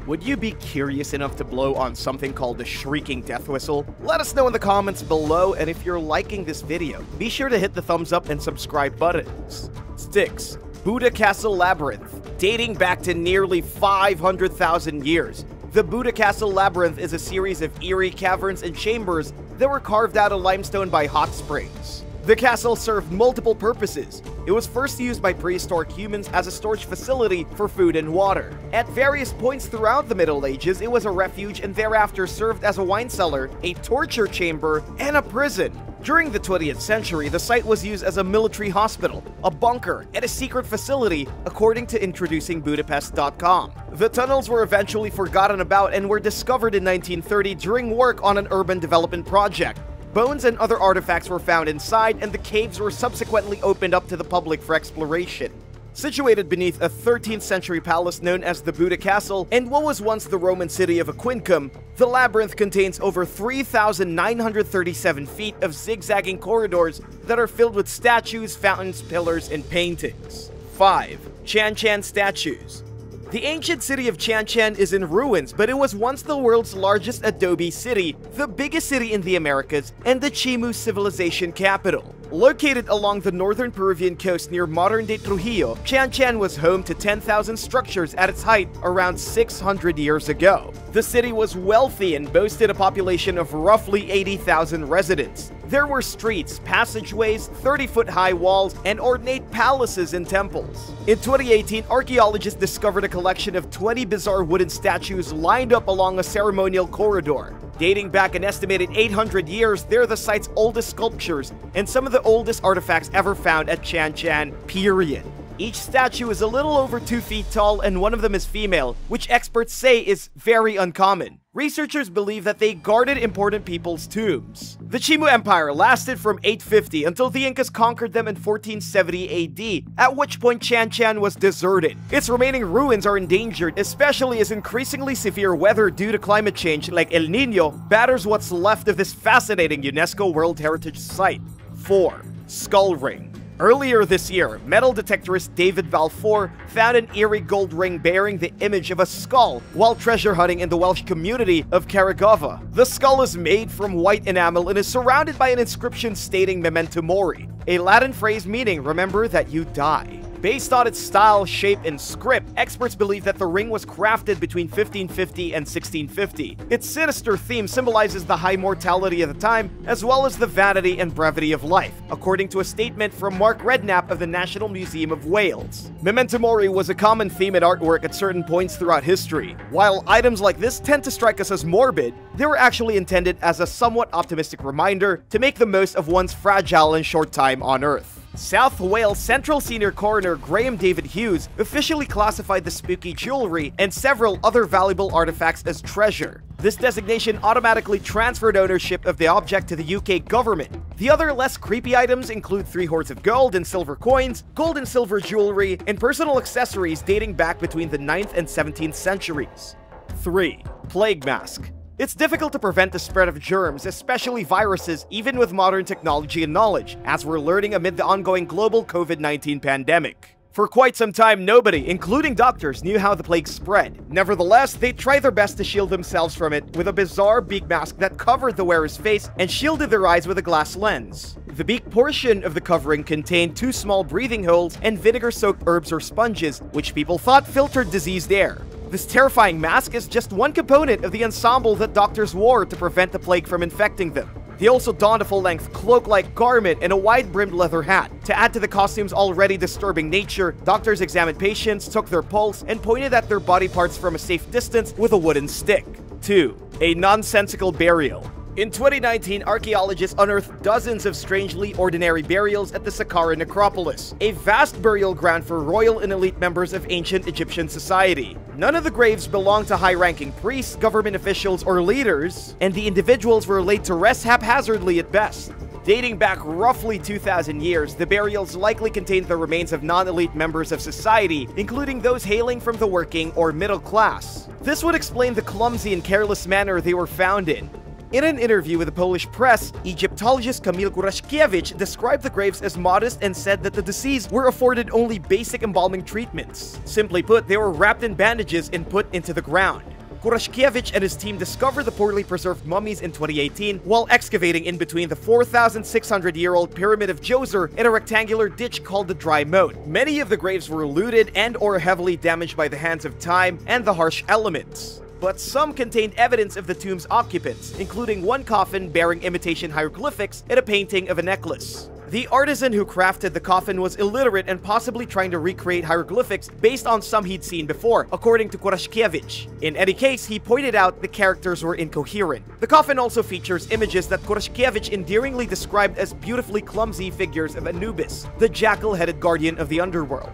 Would you be curious enough to blow on something called the shrieking death whistle? Let us know in the comments below, and if you're liking this video, be sure to hit the thumbs up and subscribe buttons. 6. Buddha Castle Labyrinth. Dating back to nearly 500,000 years, the Buddha Castle Labyrinth is a series of eerie caverns and chambers that were carved out of limestone by hot springs. The castle served multiple purposes. It was first used by prehistoric humans as a storage facility for food and water. At various points throughout the Middle Ages, it was a refuge and thereafter served as a wine cellar, a torture chamber, and a prison. During the 20th century, the site was used as a military hospital, a bunker, and a secret facility, according to introducingbudapest.com. The tunnels were eventually forgotten about and were discovered in 1930 during work on an urban development project. Bones and other artifacts were found inside, and the caves were subsequently opened up to the public for exploration. Situated beneath a 13th century palace known as the Buddha Castle and what was once the Roman city of Aquincum, the labyrinth contains over 3,937 feet of zigzagging corridors that are filled with statues, fountains, pillars, and paintings. 5. Chanchan statues. The ancient city of Chanchan is in ruins, but it was once the world's largest adobe city, the biggest city in the Americas, and the Chimu civilization capital. Located along the northern Peruvian coast near modern-day Trujillo, Chanchan was home to 10,000 structures at its height around 600 years ago. The city was wealthy and boasted a population of roughly 80,000 residents. There were streets, passageways, 30-foot-high walls, and ornate palaces and temples. In 2018, archaeologists discovered a collection of 20 bizarre wooden statues lined up along a ceremonial corridor. Dating back an estimated 800 years, they're the site's oldest sculptures and some of the oldest artifacts ever found at Chanchan, period. Each statue is a little over 2 feet tall and one of them is female, which experts say is very uncommon. researchers believe that they guarded important people's tombs. The Chimu Empire lasted from 850 until the Incas conquered them in 1470 AD, at which point Chanchan was deserted. Its remaining ruins are endangered, especially as increasingly severe weather due to climate change like El Nino batters what's left of this fascinating UNESCO World Heritage Site. 4. Skull Ring. Earlier this year, metal detectorist David Balfour found an eerie gold ring bearing the image of a skull while treasure hunting in the Welsh community of Cahokia. The skull is made from white enamel and is surrounded by an inscription stating Memento Mori, a Latin phrase meaning remember that you die. Based on its style, shape, and script, experts believe that the ring was crafted between 1550 and 1650. Its sinister theme symbolizes the high mortality of the time, as well as the vanity and brevity of life, according to a statement from Mark Redknapp of the National Museum of Wales. Memento Mori was a common theme in artwork at certain points throughout history. While items like this tend to strike us as morbid, they were actually intended as a somewhat optimistic reminder to make the most of one's fragile and short time on Earth. South Wales Central Senior Coroner Graham David Hughes officially classified the spooky jewelry and several other valuable artifacts as treasure. This designation automatically transferred ownership of the object to the UK government. The other less creepy items include 3 hoards of gold and silver coins, gold and silver jewelry, and personal accessories dating back between the 9th and 17th centuries. 3. Plague Mask. It's difficult to prevent the spread of germs, especially viruses, even with modern technology and knowledge, as we're learning amid the ongoing global COVID-19 pandemic. For quite some time, nobody, including doctors, knew how the plague spread. Nevertheless, they tried their best to shield themselves from it with a bizarre beak mask that covered the wearer's face and shielded their eyes with a glass lens. The beak portion of the covering contained 2 small breathing holes and vinegar-soaked herbs or sponges, which people thought filtered diseased air. This terrifying mask is just one component of the ensemble that doctors wore to prevent the plague from infecting them. They also donned a full-length cloak-like garment and a wide-brimmed leather hat. To add to the costume's already disturbing nature, doctors examined patients, took their pulse, and pointed at their body parts from a safe distance with a wooden stick. 2. A nonsensical burial. In 2019, archaeologists unearthed dozens of strangely ordinary burials at the Saqqara necropolis, a vast burial ground for royal and elite members of ancient Egyptian society. None of the graves belonged to high-ranking priests, government officials, or leaders, and the individuals were laid to rest haphazardly at best. Dating back roughly 2,000 years, the burials likely contained the remains of non-elite members of society, including those hailing from the working or middle class. This would explain the clumsy and careless manner they were found in. In an interview with the Polish press, Egyptologist Kamil Kuraszkiewicz described the graves as modest and said that the deceased were afforded only basic embalming treatments. Simply put, they were wrapped in bandages and put into the ground. Kuraszkiewicz and his team discovered the poorly preserved mummies in 2018 while excavating in between the 4,600-year-old Pyramid of Djoser and a rectangular ditch called the Dry Moat. Many of the graves were looted and/or heavily damaged by the hands of time and the harsh elements. But some contained evidence of the tomb's occupants, including one coffin bearing imitation hieroglyphics and a painting of a necklace. The artisan who crafted the coffin was illiterate and possibly trying to recreate hieroglyphics based on some he'd seen before, according to Kuraszkiewicz. In any case, he pointed out the characters were incoherent. The coffin also features images that Kuraszkiewicz endearingly described as beautifully clumsy figures of Anubis, the jackal-headed guardian of the underworld.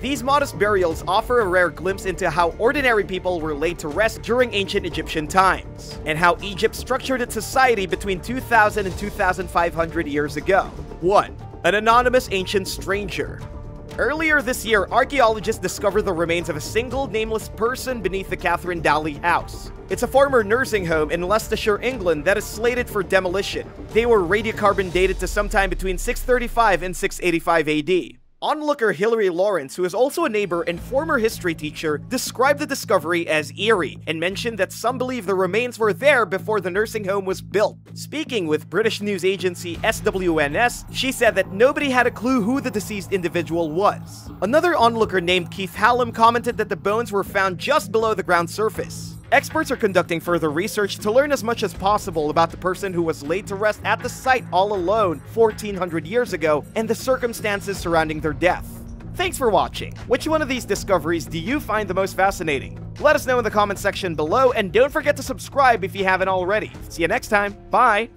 These modest burials offer a rare glimpse into how ordinary people were laid to rest during ancient Egyptian times, and how Egypt structured its society between 2,000 and 2,500 years ago. 1. An anonymous ancient stranger. Earlier this year, archaeologists discovered the remains of a single nameless person beneath the Catherine Dowley house. It's a former nursing home in Leicestershire, England that is slated for demolition. They were radiocarbon dated to sometime between 635 and 685 AD. Onlooker Hilary Lawrence, who is also a neighbor and former history teacher, described the discovery as eerie and mentioned that some believe the remains were there before the nursing home was built. Speaking with British news agency SWNS, she said that nobody had a clue who the deceased individual was. Another onlooker named Keith Hallam commented that the bones were found just below the ground surface. Experts are conducting further research to learn as much as possible about the person who was laid to rest at the site all alone 1,400 years ago and the circumstances surrounding their death. Thanks for watching. Which one of these discoveries do you find the most fascinating? Let us know in the comment section below, and don't forget to subscribe if you haven't already. See you next time. Bye!